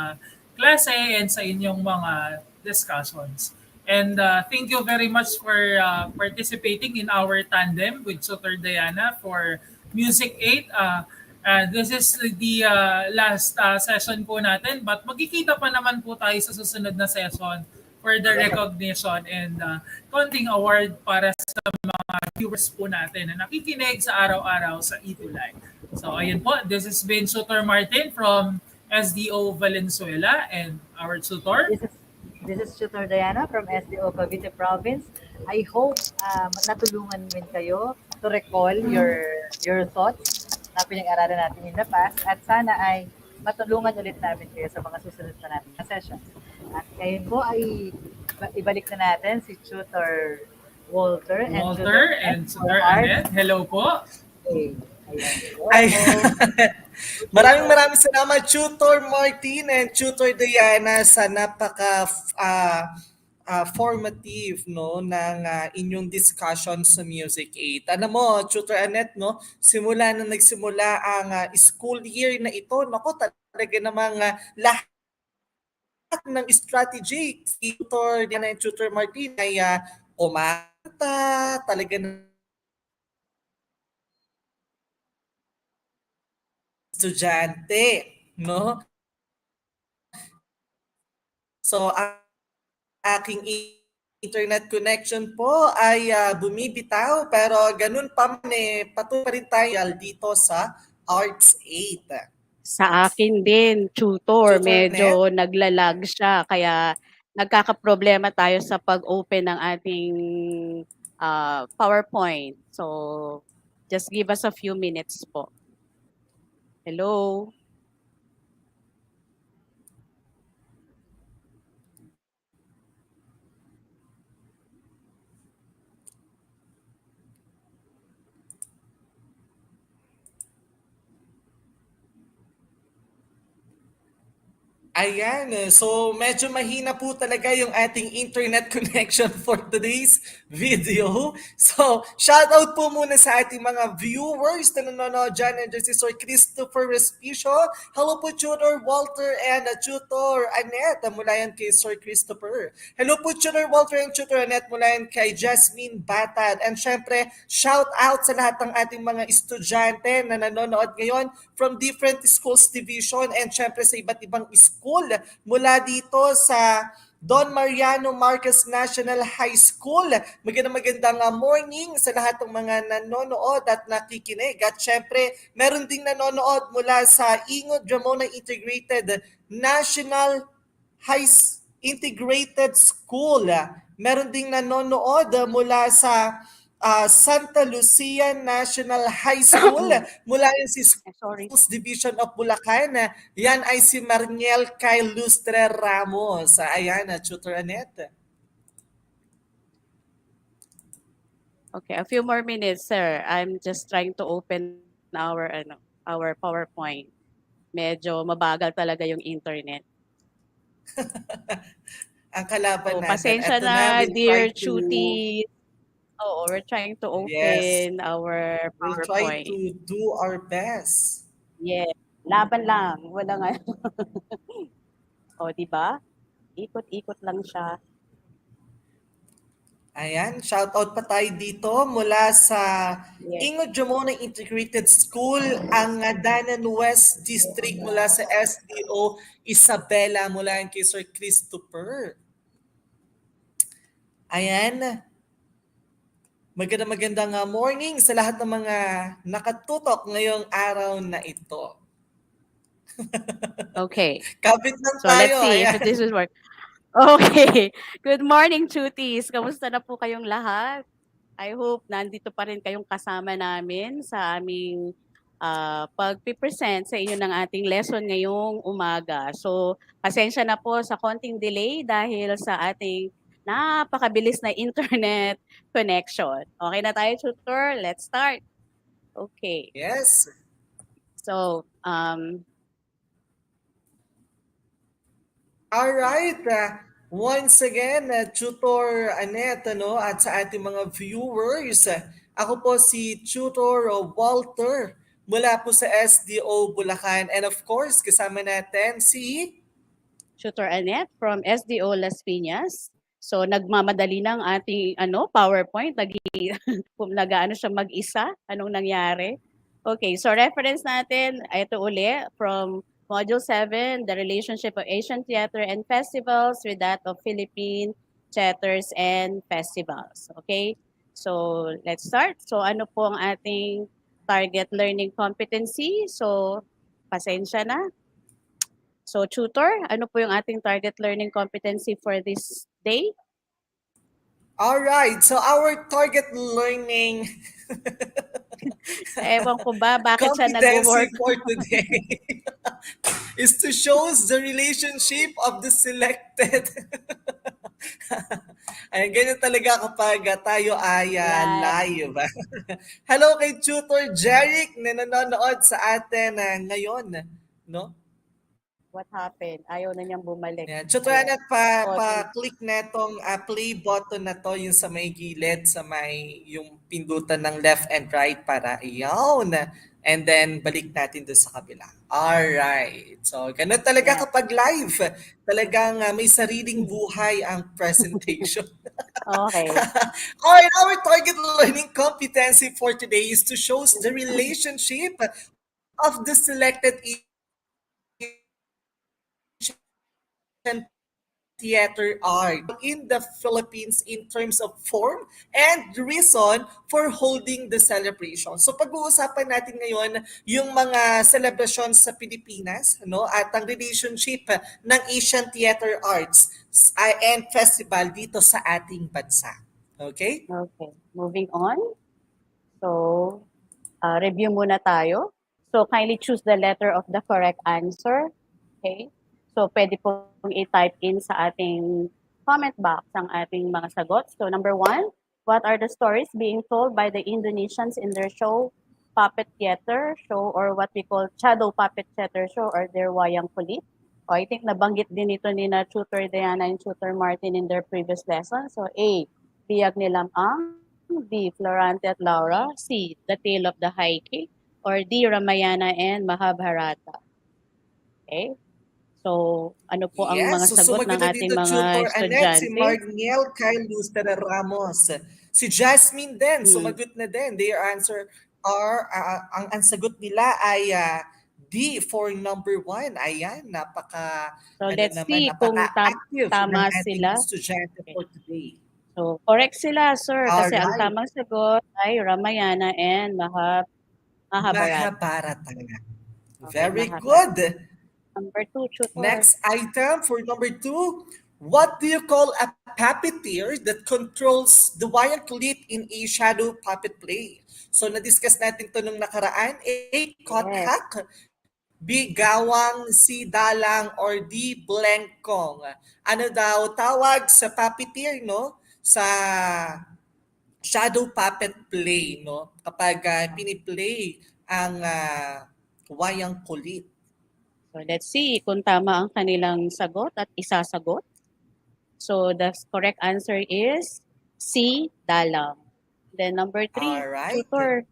klase and sa inyong mga discussions. And thank you very much for participating in our tandem with Tutor Diana for Music 8. This is the last session po natin, but magkikita pa naman po tayo sa susunod na session for the recognition and konting award para sa mga viewers po natin na nakikinig sa araw-araw sa ETUlay. So ayun po, this has been Tutor Martin from SDO Valenzuela and our tutor. This is Tutor Diana from SDO Cavite Province. I hope natulungan din kayo to recall your thoughts na pinag-aralan natin in the past at sana ay matulungan ulit namin kayo sa mga susunod na natin na sessions. At ngayon po ay ibalik na natin si Tutor Walter and Tutor Annette. Hello po. Okay. Ay, maraming salamat Tutor Martin and Tutor Diana sa napaka formative no ng inyong discussion sa Music 8. Alam mo, Tutor Annette, no, simula na nagsimula ang school year na ito, nako talaga namang lahat ng strategy si Tutor Diana and Tutor Martin ay kumanta, talaga na estudyante, no? So, ang aking internet connection po ay bumibitaw pero ganun pa man patuloy pa rin tayo dito sa Arts 8. Sa akin din, tutor, Tutor medyo naglalag siya kaya nagkakaproblema tayo sa pag-open ng ating PowerPoint. So, just give us a few minutes po. Hello? Ayan, so medyo mahina po talaga yung ating internet connection for today's video. So, shout out po muna sa ating mga viewers na nanonood dyan. And si Sir Christopher Respicio. Hello po Tutor Walter and Tutor Annette mula yan kay Sir Christopher. Hello po Tutor Walter and Tutor Annette mula yan kay Jasmine Batad. And syempre, shout out sa lahat ng ating mga estudyante na nanonood ngayon from different schools division and syempre sa iba't ibang school mula dito sa Don Mariano Marquez National High School. Magandang morning sa lahat ng mga nanonood at nakikinig. At syempre, meron ding nanonood mula sa Ingo Dramona Integrated National Integrated School. Meron ding nanonood mula sa Santa Lucia National High School mula yan si Schools Division of Bulacan. Yan ay si Marniel Kyle Lustre Ramos. Ayan, Tutor Annette. Okay, a few more minutes, sir. I'm just trying to open our PowerPoint. Medyo mabagal talaga yung internet. Ang kalaban So, natin. pasensya Ito na, we'll dear try to- Chuti. Oo, we're trying to open Yes. our We'll try PowerPoint. to do our best. Yes. Laban lang. Wala nga. O, di ba? Ikot-ikot lang siya. Ayan, shout out pa tayo dito mula sa Yes. Ingo Dramona Integrated School, ang Danan West District mula sa SDO Isabela mula kay Sir Christopher. Ayan. Magandang morning sa lahat ng mga nakatutok ngayong araw na ito. Okay. Kapit lang So, let's tayo. see Ayan. if this will work. Okay. Good morning, Chutis. Kamusta na po kayong lahat? I hope nandito pa rin kayong kasama namin sa aming pag-present sa inyo ng ating lesson ngayong umaga. So, pasensya na po sa konting delay dahil sa ating napakabilis na internet connection. Okay na tayo, tutor? Let's start. Okay. Yes. So, All yeah. right. Once again, Tutor Annette, ano, at sa ating mga viewers, ako po si Tutor Walter mula po sa SDO Bulacan. And of course, kasama natin si... Tutor Annette from SDO Las Piñas. So nagmamadali ng ating PowerPoint, kung nag-ano siya mag-isa, anong nangyari. Okay, so reference natin, ito uli, from Module 7, the relationship of Asian theater and festivals with that of Philippine theaters and festivals. Okay, so let's start. So ano po ang ating target learning competency? So pasensya na, so tutor, ano po yung ating target learning competency for this day? All right. So our target learning Ewan ko ba bakit siya competency nag-work? for today is to shows the relationship of the selected. Ay, ganyan talaga kapag tayo ay Yan. live. Hello kay Tutor Jeric na nanonood sa atin ngayon. No? What happened? Ayaw na niyang bumalik. Yan. Tutor Ayan. Anak, O, pa-click na itong play button na to, yung sa may gilid, sa may yung pindutan ng left and right para iyon. And then, balik natin doon sa kabila. Alright. So, ganun talaga yeah. kapag live. Talagang may sariling buhay ang presentation. Okay. Alright, our target learning competency for today is to show the relationship of the selected Asian theater art in the Philippines in terms of form and reason for holding the celebration. So pag-uusapan natin ngayon yung mga celebrations sa Pilipinas, no, at ang relationship ng Asian theater arts and festival dito sa ating bansa. Okay? Okay. Moving on. So, review muna tayo. So, kindly choose the letter of the correct answer. Okay? So, pwede pong i-type in sa ating comment box ang ating mga sagot. So, number 1, what are the stories being told by the Indonesians in their show, puppet theater show, or what we call shadow puppet theater show, or their wayang kulit? O, I think nabanggit din ito ni na Tutor Diana and Tutor Martin in their previous lesson. So, A, Biyag ni Lamang, B, Florante at Laura, C, The Tale of the High King, or D, Ramayana and Mahabharata. Okay? So, ano po ang mga Yes, so sagot ng sumagot na ating dito, mga Tutor Annette, si estudyante? Marniel Kyle Lustera Ramos. Si Jasmine din, Hmm. sumagot na din. Their answer are, ang sagot nila ay D for number 1. Ayan, So, let's see kung napaka-active ng tama ating sila. estudyante Okay. for today. So, correct sila, sir, kasi ang Alright, tamang sagot ay Ramayana and Mahabharata. Mahabharata. Okay, Very Mahabharata. good. Number 2, tutor. Next item for number 2, what do you call a puppeteer that controls the wire kulit in a shadow puppet play? So na-discuss natin to nung nakaraan. A, kothak, B, gawang, C, dalang, or D, blengkong. Ano daw tawag sa puppeteer, no? Sa shadow puppet play, no? Kapag piniplay ang wayang kulit. So, let's see kung tama ang kanilang sagot at isasagot. So, the correct answer is C, dalang. Then, number 3, Alright. tutor.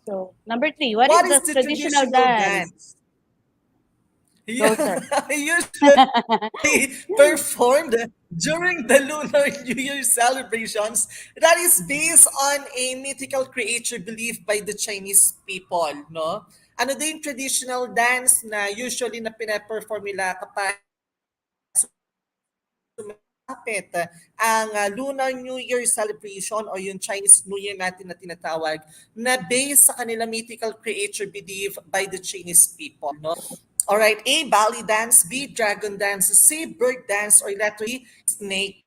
So, number 3, what What is is the the traditional traditional dance? Yeah, Go, sir. usually performed during the Lunar New Year celebrations that is based on a mythical creature believed by the Chinese people, no? Ano din yung traditional dance na usually na pinaperform nila kapag sumapit ang Lunar New Year celebration o yung Chinese New Year natin na tinatawag na based sa kanila mythical creature believed by the Chinese people, no? Alright, A, Bali dance, B, dragon dance, C, bird dance, or letter E, snake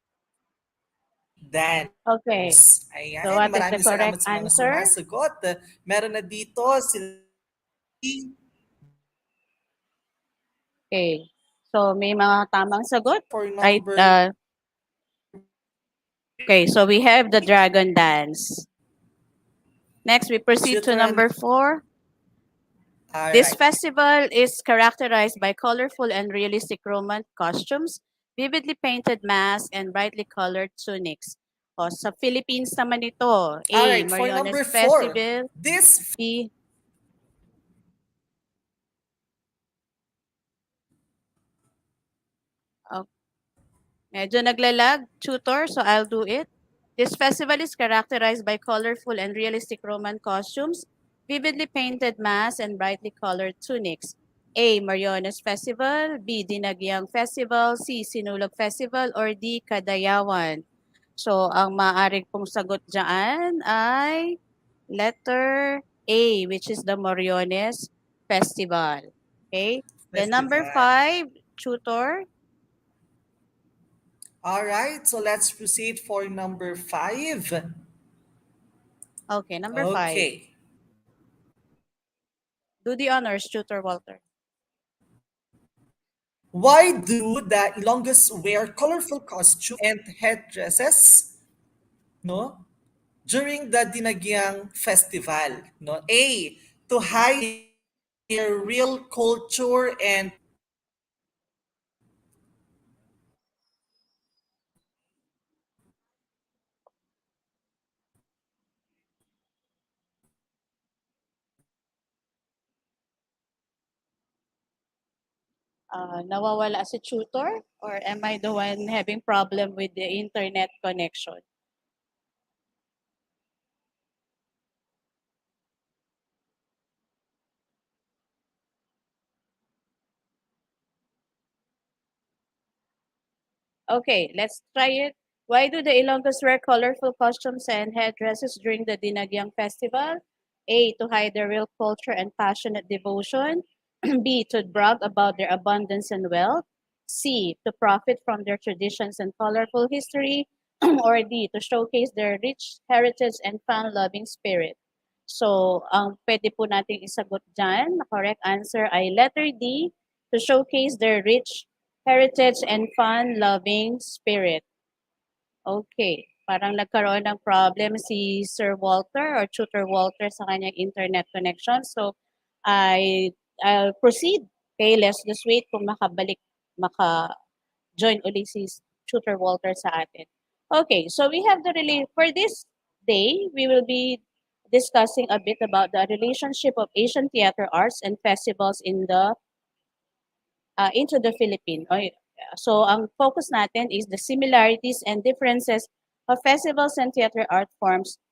dance. Okay. Ayan, So, what is the maraming salamat correct sa mga answer? sumasagot. Meron na dito sila Okay. So, may mga tamang sagot? for Right? number Okay, so we have the dragon dance. Next, we proceed to Tutor number Annette. 4. All This right. festival is characterized by colorful and realistic Roman costumes, vividly painted masks, and brightly colored tunics. O, sa Philippines naman ito, A. All right. For Mariones number 4, Festival, this B. Oh, medyo naglalag, tutor, so I'll do it. This festival is characterized by colorful and realistic Roman costumes, vividly painted masks, and brightly colored tunics. A. Mariones Festival, B. Dinagyang Festival, C. Sinulog Festival, or D. Kadayawan. So, ang maaari pong sagot dyan ay letter A, which is the Mariones Festival. Okay? Then number festival. 5, tutor. All right. So let's proceed for number 5. Okay, number 5. Okay. Do the honors, tutor Walter. Why do the Ilonggos wear colorful costumes and headdresses, no, during the Dinagyang festival? No, A, to hide their real culture and Nawawala si tutor or am I the one having problem with the internet connection? Okay, let's try it. Why do the Ilonggos wear colorful costumes and headdresses during the Dinagyang festival? A, to hide their real culture and passionate devotion. B, to brag about their abundance and wealth. C, to profit from their traditions and colorful history. Or D, to showcase their rich heritage and fun-loving spirit. So, ang pwede po nating isagot dyan, the correct answer ay letter D, to showcase their rich heritage and fun-loving spirit. Okay, parang nagkaroon ng problem si Sir Walter or Tutor Walter sa kanyang internet connection. So, I'll proceed. Okay, let's just wait kung maka-join ulit si Tutor Walter sa atin. Okay, so we have for this day, we will be discussing a bit about the relationship of Asian theater arts and festivals into the Philippines. So, ang focus natin is the similarities and differences of festivals and theater art forms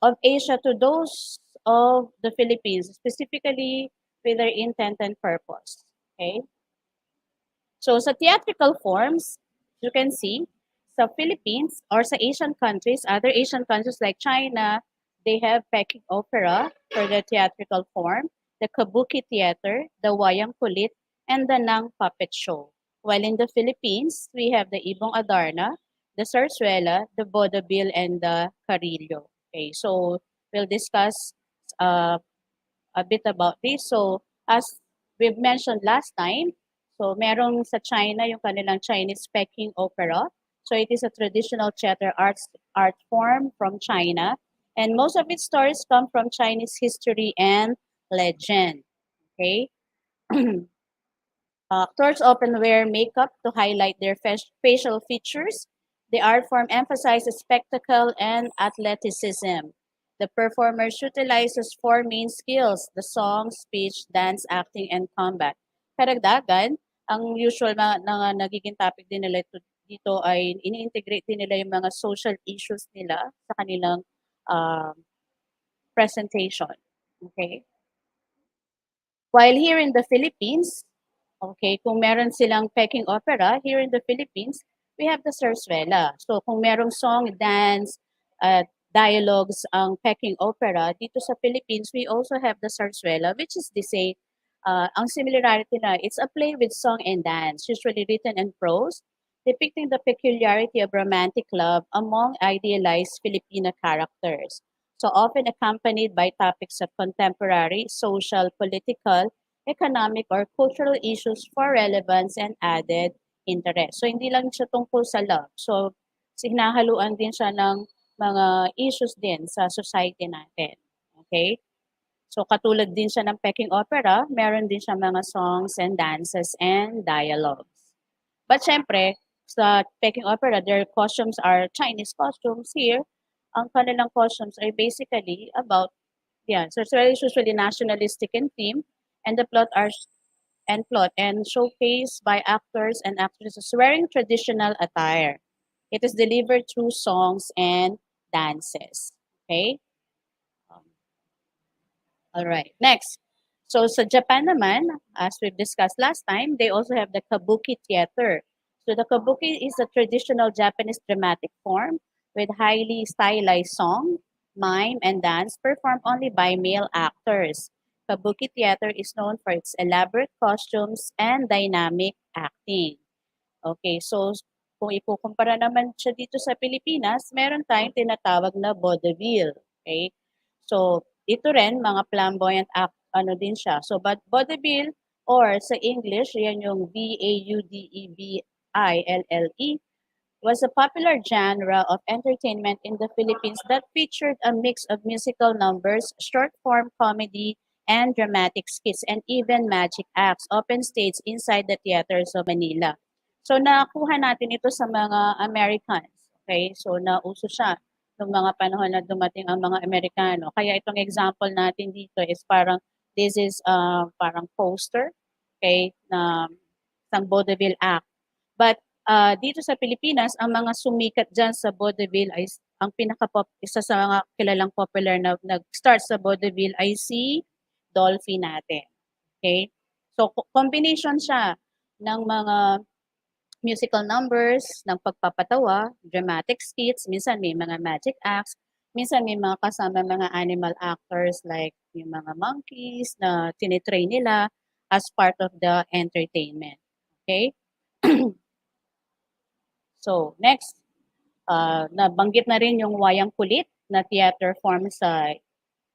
of Asia to those of the Philippines, specifically with their intent and purpose. Okay? So, sa theatrical forms, you can see, sa Philippines or sa Asian countries, other Asian countries like China, they have Peking opera for their theatrical form, the Kabuki theater, the Wayang Kulit, and the Nang puppet show. While in the Philippines, we have the Ibong Adarna, the Zarzuela, the Vaudeville, and the Carillo. Okay, so we'll discuss uh, a bit about this. So as we've mentioned last time, so merong sa China yung kanilang Chinese Peking opera. So it is a traditional theater art form from China. And most of its stories come from Chinese history and legend. Okay? Actors often wear makeup to highlight their facial features. The art form emphasizes spectacle and athleticism. The performers utilizes four main skills, the song, speech, dance, acting, and combat. Karagdagan, ang usual na nagiging topic din nila dito ay ini-integrate din nila yung mga social issues nila sa kanilang uh, presentation. Okay? While here in the Philippines, okay, kung meron silang Peking opera, here in the Philippines, we have the Zarzuela. So kung merong song, dance, dialogues ang Peking opera, dito sa Philippines, we also have the Zarzuela, which is the same. Ang similarity na, it's a play with song and dance, usually written in prose, depicting the peculiarity of romantic love among idealized Filipino characters. So often accompanied by topics of contemporary, social, political, economic, or cultural issues for relevance and added interest. So hindi lang siya tungkol sa love. So hinahaluan din siya ng mga issues din sa society natin. Okay? So katulad din siya ng Peking opera, meron din siya mga songs and dances and dialogues. But syempre, sa Peking opera, their costumes are Chinese costumes. Here, ang kanilang costumes are basically about, yeah, so it's very usually nationalistic in theme, and the plot and showcased by actors and actresses wearing traditional attire. It is delivered through songs and dances. Okay? Um, all right. Next. So sa Japan naman, as we've discussed last time, they also have the kabuki theater. So the kabuki is a traditional Japanese dramatic form with highly stylized song, mime, and dance performed only by male actors. Kabuki theater is known for its elaborate costumes and dynamic acting. Okay, so kung ikukumpara naman siya dito sa Pilipinas, meron tayong tinatawag na vaudeville. Okay? So, ito rin, mga flamboyant act, ano din siya. So, but vaudeville or sa English, yan yung Vaudeville, was a popular genre of entertainment in the Philippines that featured a mix of musical numbers, short-form comedy, and dramatic skits, and even magic acts, often staged inside the theaters of Manila. So, nakuha natin ito sa mga Americans. Okay? So, nauso siya noong mga panahon na dumating ang mga Amerikano. Kaya itong example natin dito is parang, this is parang poster, okay, na isang vaudeville act. But dito sa Pilipinas, ang mga sumikat diyan sa vaudeville ay ang isa sa mga kilalang popular na nag-start sa vaudeville ay si Dolphy natin. Okay? So combination siya ng mga musical numbers, ng pagpapatawa, dramatic skits, minsan may mga magic acts, minsan may mga kasama mga animal actors like yung mga monkeys na tinitrain nila as part of the entertainment. Okay? So, next, nabanggit na rin yung wayang kulit na theater form sa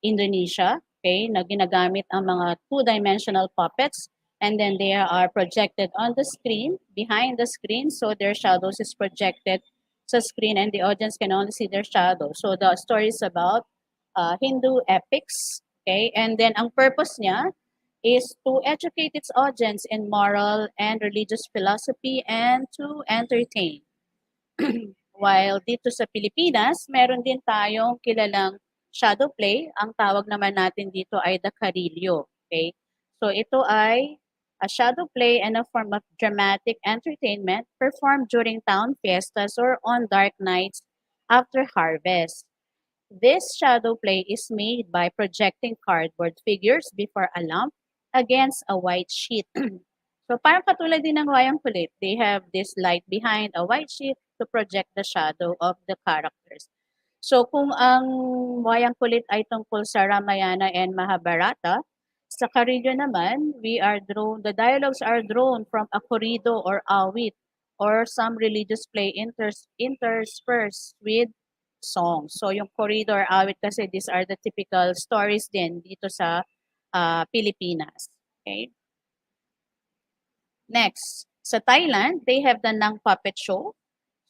Indonesia, okay, na ginagamit ang mga two-dimensional puppets and then they are projected on the screen, behind the screen, so their shadows is projected sa screen and the audience can only see their shadow. So, the story is about Hindu epics, okay, and then ang purpose niya is to educate its audience in moral and religious philosophy and to entertain. While dito sa Pilipinas, meron din tayong kilalang shadow play. Ang tawag naman natin dito ay the Carillo. Okay? So ito ay a shadow play and a form of dramatic entertainment performed during town fiestas or on dark nights after harvest. This shadow play is made by projecting cardboard figures before a lamp against a white sheet. So parang katulad din ng wayang kulit, they have this light behind a white sheet to project the shadow of the characters. So kung ang wayang kulit ay tungkol sa Ramayana and Mahabharata, sa Carillo naman, the dialogues are drawn from a corrido or awit or some religious play interspersed with songs. So yung corrido or awit kasi these are the typical stories din dito sa Pilipinas. Okay? Next, sa Thailand, they have the Nang Puppet Show.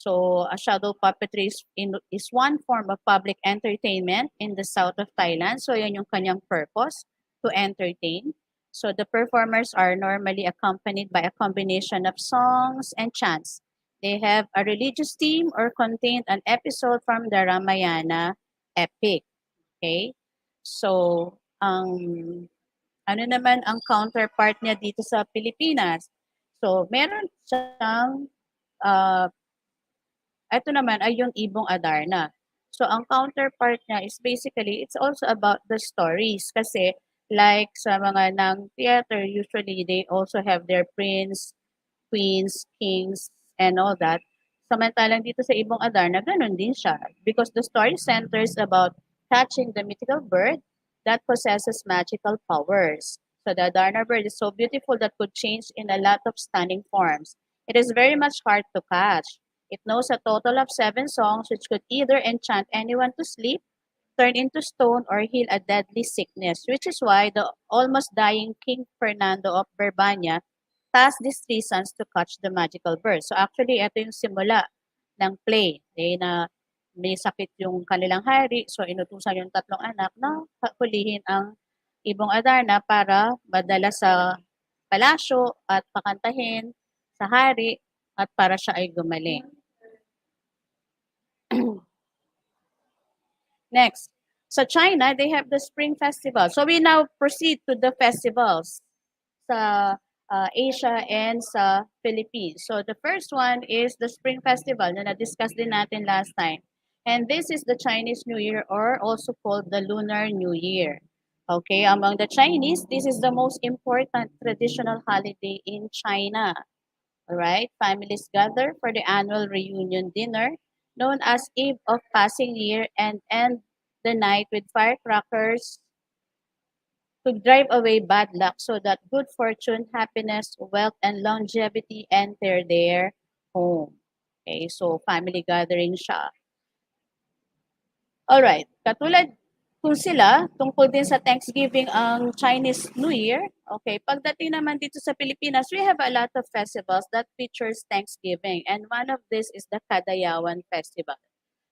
So, a shadow puppetry is one form of public entertainment in the south of Thailand. So, yan yung kanyang purpose, to entertain. So, the performers are normally accompanied by a combination of songs and chants. They have a religious theme or contain an episode from the Ramayana epic. Okay? So, ano naman ang counterpart niya dito sa Pilipinas? So, meron siyang, ito naman ay yung Ibong Adarna. So, ang counterpart niya is basically, it's also about the stories. Kasi, like sa mga ng theater, usually they also have their prince, queens, kings, and all that. Samantalang dito sa Ibong Adarna, ganun din siya. Because the story centers about catching the mythical bird that possesses magical powers. So the Adarna bird is so beautiful that could change in a lot of stunning forms. It is very much hard to catch. It knows a total of 7 songs which could either enchant anyone to sleep, turn into stone, or heal a deadly sickness, which is why the almost dying King Fernando of Berbania tasked these 3 sons to catch the magical bird. So actually, ito yung simula ng play. Okay, na may sakit yung kanilang hari, so inutusan yung tatlong anak na hulihin ang ibong Adarna para madala sa palasyo at pakantahin sa hari at para siya ay gumaling. Next, sa China, they have the Spring Festival. So we now proceed to the festivals sa Asia and sa Philippines. So the first one is the Spring Festival na na-discuss din natin last time. And this is the Chinese New Year or also called the Lunar New Year. Okay, among the Chinese, this is the most important traditional holiday in China. All right, families gather for the annual reunion dinner known as Eve of Passing Year and end the night with firecrackers to drive away bad luck so that good fortune, happiness, wealth, and longevity enter their home. Okay, so family gathering siya. Alright, katulad kung sila, tungkol din sa Thanksgiving ang Chinese New Year, okay, pagdating naman dito sa Pilipinas, we have a lot of festivals that features Thanksgiving and one of this is the Kadayawan Festival.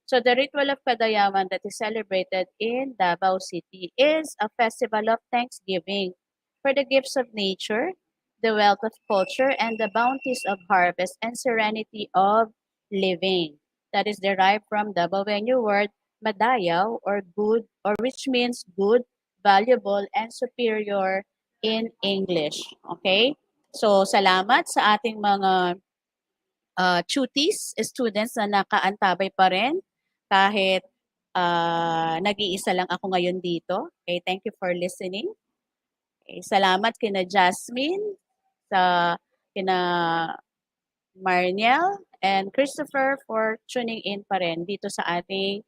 So the ritual of Kadayawan that is celebrated in Davao City is a festival of thanksgiving for the gifts of nature, the wealth of culture, and the bounties of harvest and serenity of living. That is derived from the Bawenyo word madayaw or good or which means good, valuable, and superior in English. Okay? So salamat sa ating mga tuties, students na nakaantabay pa rin kahit nag-iisa lang ako ngayon dito. Okay, thank you for listening. Okay, salamat kina Jasmine, kina Marniel, and Christopher for tuning in pa rin dito sa ating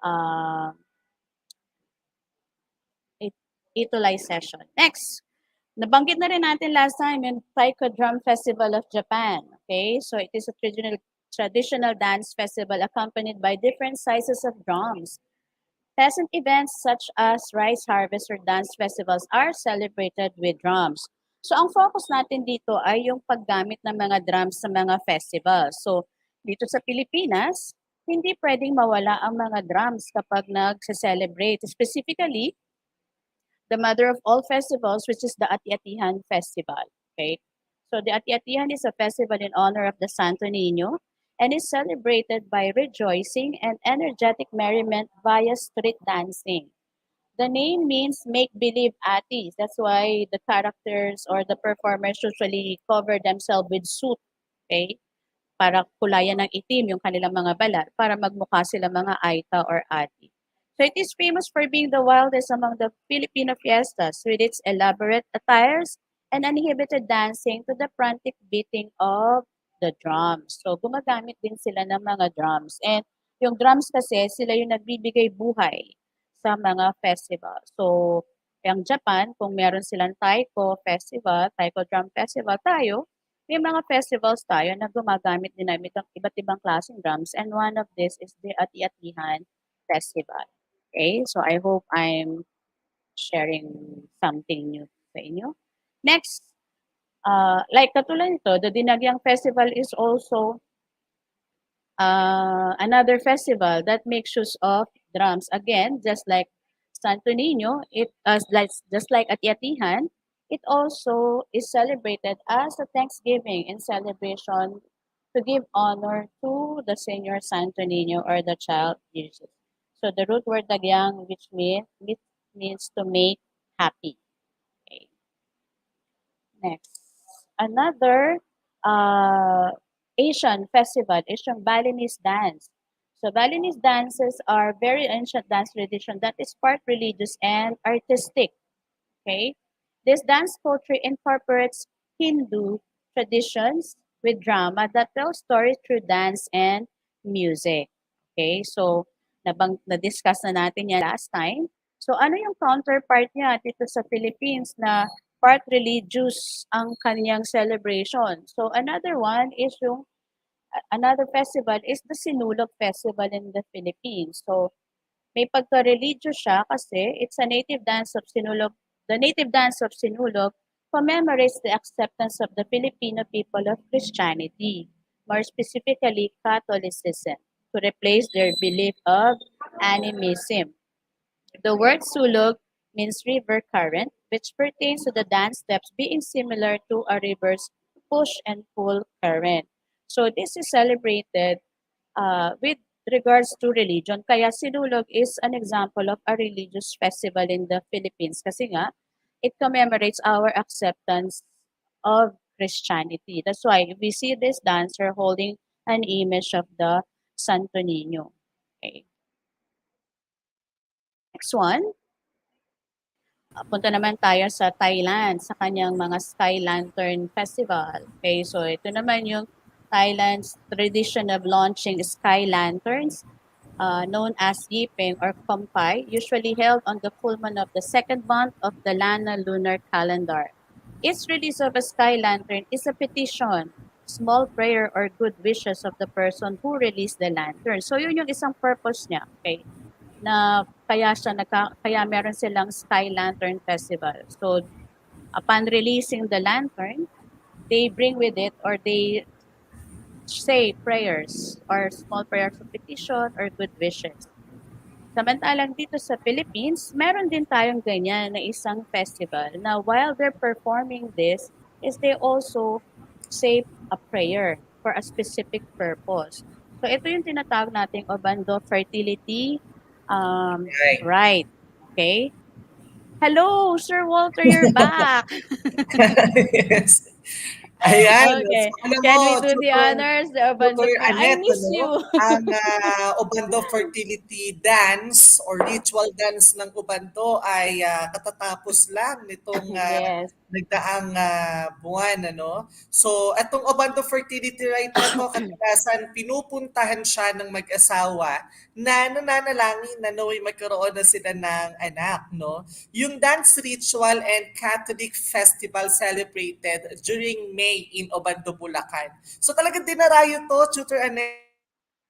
uh, ETUlay session. Next, nabanggit na rin natin last time yung Taiko Drum Festival of Japan. Okay, so it is a traditional dance festival accompanied by different sizes of drums. Peasant events such as rice harvest or dance festivals are celebrated with drums. So ang focus natin dito ay yung paggamit ng mga drums sa mga festivals. So dito sa Pilipinas, hindi pwedeng mawala ang mga drums kapag nagse-celebrate. Specifically, the mother of all festivals, which is the Ati-Atihan Festival. Okay, so the Ati-Atihan is a festival in honor of the Santo Niño and is celebrated by rejoicing and energetic merriment via street dancing. The name means make-believe atis. That's why the characters or the performers usually cover themselves with suit. Okay, para kulayan ng itim yung kanilang mga balat para magmukha sila mga aita or ati. So it is famous for being the wildest among the Filipino fiestas with its elaborate attires and uninhibited dancing to the frantic beating of the drums. So gumagamit din sila ng mga drums. And yung drums kasi, sila yung nagbibigay buhay sa mga festival. So, yung Japan, kung meron silang Taiko Festival, Taiko Drum Festival, tayo, may mga festivals tayo na gumagamit din namin ng iba't ibang klaseng drums and one of this is the Ati-Atihan Festival. Okay, so I hope I'm sharing something new sa inyo. Next, like katulad nito, the Dinagyang Festival is also another festival that makes use of drums. Again, just like Santo Niño, just like Ati-Atihan, it also is celebrated as a Thanksgiving in celebration to give honor to the Senior Santo Niño or the child Jesus. So the root word Dagyang, which means to make happy. Okay. Next, another Asian festival is yung Balinese dance. So Balinese dances are very ancient dance tradition that is part religious and artistic. Okay, this dance culture incorporates Hindu traditions with drama that tells stories through dance and music. Okay, so na-discuss na natin yan last time. So ano yung counterpart niya dito sa Philippines na part religious ang kanyang celebration? So another one is yung another festival is the Sinulog Festival in the Philippines. So may pagka-religious siya kasi it's a native dance of Sinulog. The native dance of Sinulog commemorates the acceptance of the Filipino people of Christianity, more specifically Catholicism. to replace their belief of animism. The word sulog means river current, which pertains to the dance steps being similar to a river's push and pull current. So this is celebrated with regards to religion. Kaya sinulog is an example of a religious festival in the Philippines kasi nga, it commemorates our acceptance of Christianity. That's why we see this dancer holding an image of the Santo Niño. Okay. Next one. Punta naman tayo sa Thailand, sa kanyang mga Sky Lantern Festival. Okay, so ito naman yung Thailand's tradition of launching sky lanterns, known as Yiping or Kompai, usually held on the full moon of the second month of the Lana lunar calendar. Its release of a sky lantern is a petition, small prayer or good wishes of the person who released the lantern. So yun yung isang purpose niya, okay? Na kaya meron silang Sky Lantern Festival. So upon releasing the lantern, they bring with it or they say prayers or small prayers of petition or good wishes. Samantalang dito sa Philippines, meron din tayong ganyan na isang festival na while they're performing this, is they also say a prayer for a specific purpose. So ito yung tinatawag nating Obando Fertility Right. Right. Okay? Hello, Sir Walter, you're back. Yes. Ayan. Okay. So, alam Can mo, we do the honors, the Obando Tutor I Annette, miss you. ang Ubando Fertility Dance or ritual dance ng Ubando ay katatapos lang nitong Yes. nagdaang buwan. So, itong Ubando Fertility Rite na to, kadalasan pinupuntahan siya ng mag-asawa na nananalangin na naway magkaroon na sila ng anak. Yung dance ritual and Catholic festival celebrated during May in Obando, Bulacan. So talagang dinarayo to, Tutor Annette,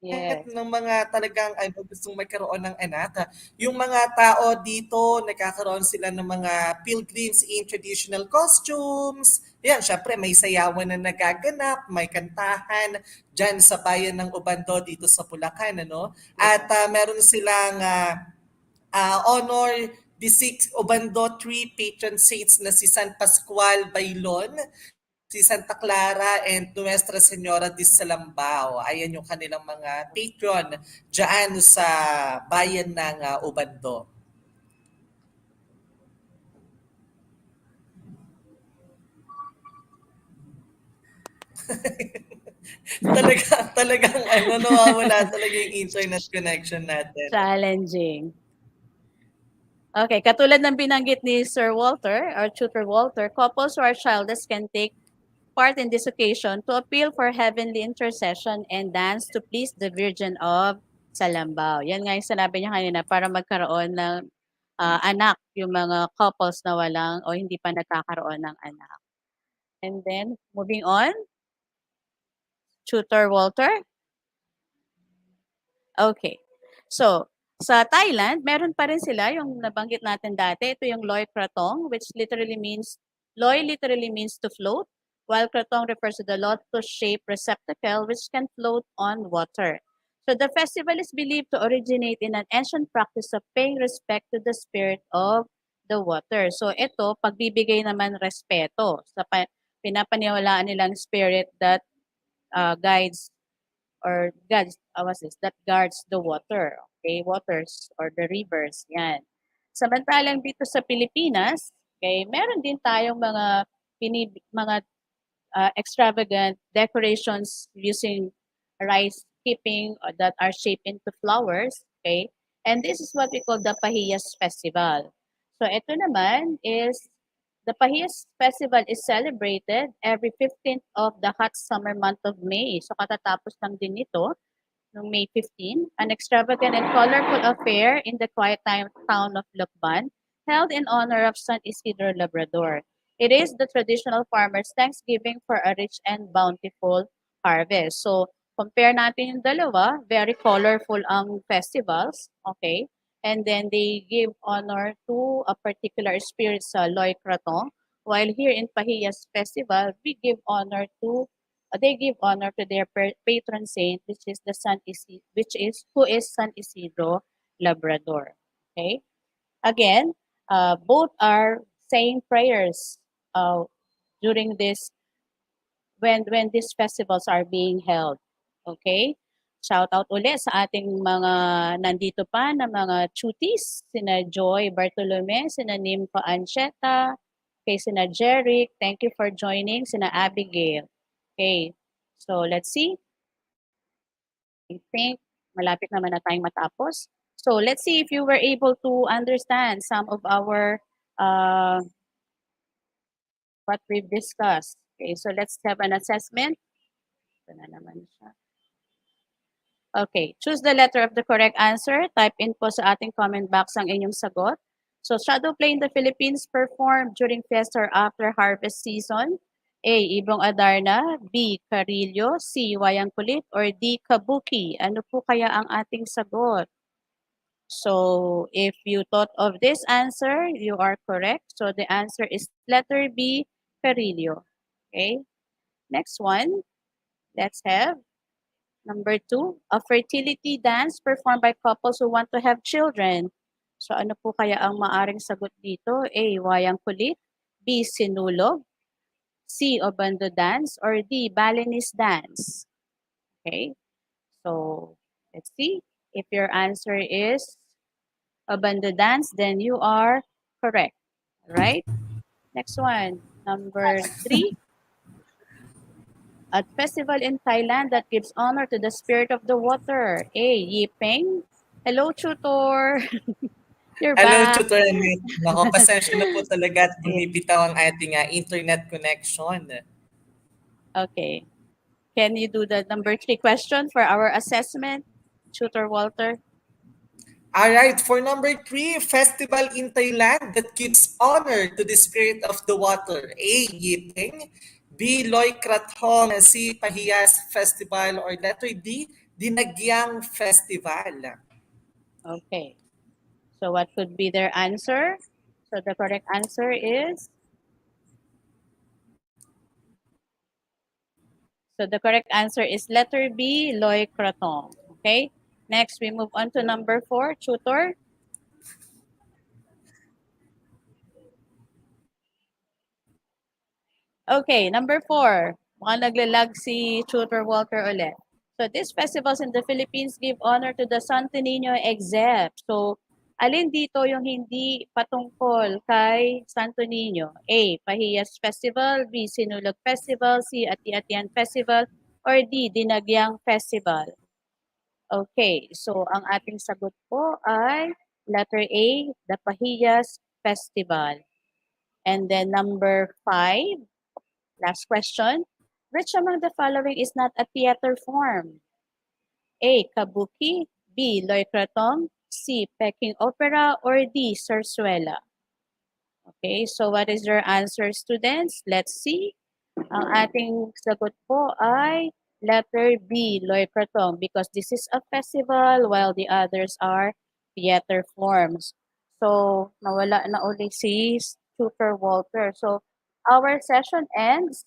Yes. ng mga talagang gustong magkaroon ng anak. Yung mga tao dito, nagkakaroon sila ng mga pilgrims in traditional costumes. Yan, syempre may sayawan na nagaganap, may kantahan dyan sa bayan ng Obando dito sa Bulacan. At meron silang honor the six Obando three patron saints na si San Pascual Bailon, si Santa Clara, and Nuestra Señora de Salambao. Ayan yung kanilang mga patron dyan sa bayan ng Obando. talagang nawawala talaga yung internet connection natin. Challenging. Okay, katulad ng binanggit ni Sir Walter or Tutor Walter, couples who are childless can take part in this occasion to appeal for heavenly intercession and dance to please the Virgin of Salambao. Yan nga yung sinabi niya kanina para magkaroon ng anak yung mga couples na walang o hindi pa nagkakaroon ng anak. And then, moving on, Tutor Walter. Okay. So, sa Thailand, meron pa rin sila yung nabanggit natin dati. Ito yung Loy Kratong, which literally means, Loy literally means to float, while Kratong refers to the lotus-shaped receptacle which can float on water. So the festival is believed to originate in an ancient practice of paying respect to the spirit of the water. So ito, pagbibigay naman respeto sa pinapaniwalaan nilang spirit that guides or that guards the water, okay, waters or the rivers, yan. Samantalang dito sa Pilipinas, okay, meron din tayong mga extravagant decorations using rice keeping or that are shaped into flowers, okay? And this is what we call the Pahiyas Festival. So ito naman is the Pahiyas Festival is celebrated every 15th of the hot summer month of May. So katatapos lang din ito, noong May 15, an extravagant and colorful affair in the quiet town of Lucban, held in honor of San Isidro Labrador. It is the traditional farmers' Thanksgiving for a rich and bountiful harvest. So, compare natin yung dalawa, very colorful ang festivals, okay? And then they give honor to a particular spirit sa Loy Kraton, while here in Pahiyas Festival, we give honor to they give honor to their patron saint, which is the who is San Isidro Labrador. Okay. Again, both are saying prayers uh, during this when these festivals are being held. Okay? Shout out ulit sa ating mga nandito pa na mga chutis, sina Joy Bartolome, sina Nimpa Ancheta, okay, sina Jeric, thank you for joining, sina Abigail. Okay, so let's see. I think malapit naman na tayong matapos. So let's see if you were able to understand some of our what we've discussed. Okay, so let's have an assessment. Ito na naman siya. Okay, choose the letter of the correct answer. Type in po sa ating comment box ang inyong sagot. So, shadow play in the Philippines performed during fiesta or after harvest season. A. Ibong Adarna. B. Carillo. C. Wayang Kulit. Or D. Kabuki. Ano po kaya ang ating sagot? So, if you thought of this answer, you are correct. So, the answer is letter B. Carillo. Okay, next one. Let's have number 2, a fertility dance performed by couples who want to have children. So ano po kaya ang maaring sagot dito? A. Wayang Kulit. B. Sinulog. C. Obando dance. Or D. Balinese dance. Okay. So let's see. If your answer is Obando dance, then you are correct. Right? Next one. Number 3. A festival in Thailand that gives honor to the spirit of the water. A. Yipeng. Hello, tutor. You're Hello, back. Tutor Annette. Nako, pasensya na po talaga at bumibitaw ang ating internet connection. Okay. Can you do the number 3 question for our assessment, Tutor Walter? All right, for number 3, festival in Thailand that gives honor to the spirit of the water. A. Yipeng. B. Loy Krathong. C. Pahiyas Festival. Or letter D. Dinagyang Festival. Okay. So what could be their answer? So the correct answer is letter B, Loy Krathong. Okay. Next, we move on to number 4, tutor. Okay, number 4. Mukhang naglalag si Tutor Walter ulit. So these festivals in the Philippines give honor to the Santo Niño except. So alin dito yung hindi patungkol kay Santo Niño? A. Pahiyas Festival. B. Sinulog Festival. C. Ati-Atian Festival. Or D. Dinagyang Festival. Okay, so ang ating sagot po ay letter A, the Pahiyas Festival. And then number 5, last question. Which among the following is not a theater form? A. Kabuki. B. Loy Krathong. C. Peking Opera. Or D. Sarsuela. Okay, so what is your answer, students? Let's see. Ang ating sagot po ay letter B, Loy Krathong, because this is a festival while the others are theater forms. So, nawala na uli si Tutor Walter. So, our session ends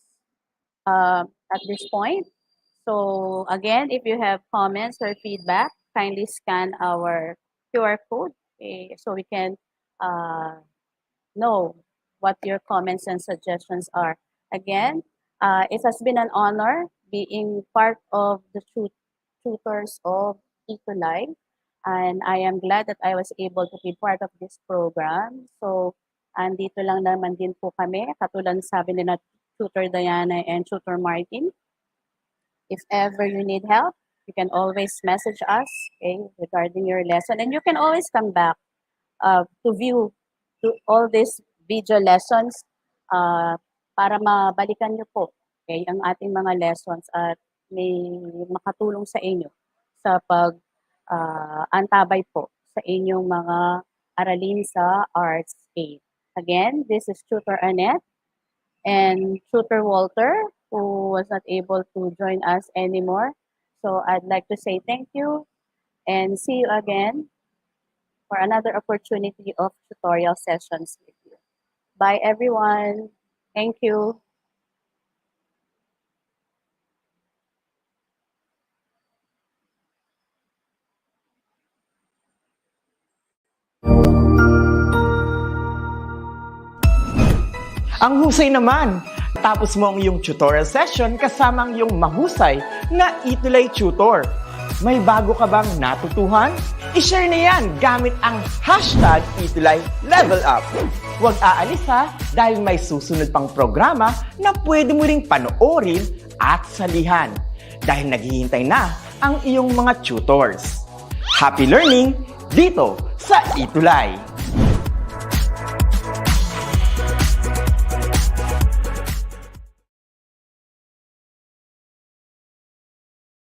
at this point. So again, if you have comments or feedback, kindly scan our QR code so we can know what your comments and suggestions are. Again, it has been an honor being part of the tutors of ETUlay, and I am glad that I was able to be part of this program. So, andito lang naman din po kami, katulad sabi nila Tutor Diana and Tutor Martin. If ever you need help, you can always message us regarding your lesson. And you can always come back to view all these video lessons para mabalikan nyo po ang ating mga lessons at may makatulong sa inyo sa antabay po sa inyong mga aralin sa Arts 8. Again, this is Tutor Annette and Tutor Walter, who was not able to join us anymore. So I'd like to say thank you and see you again for another opportunity of tutorial sessions with you. Bye everyone. Thank you. Ang husay naman! Tapos mo ang iyong tutorial session kasama ang iyong mahusay na ETUlay tutor. May bago ka bang natutuhan? I-share na yan gamit ang hashtag #ETUlayLevelUp. Huwag aalis ha, dahil may susunod pang programa na pwede mo ring panoorin at salihan. Dahil naghihintay na ang iyong mga tutors. Happy learning dito sa ETUlay!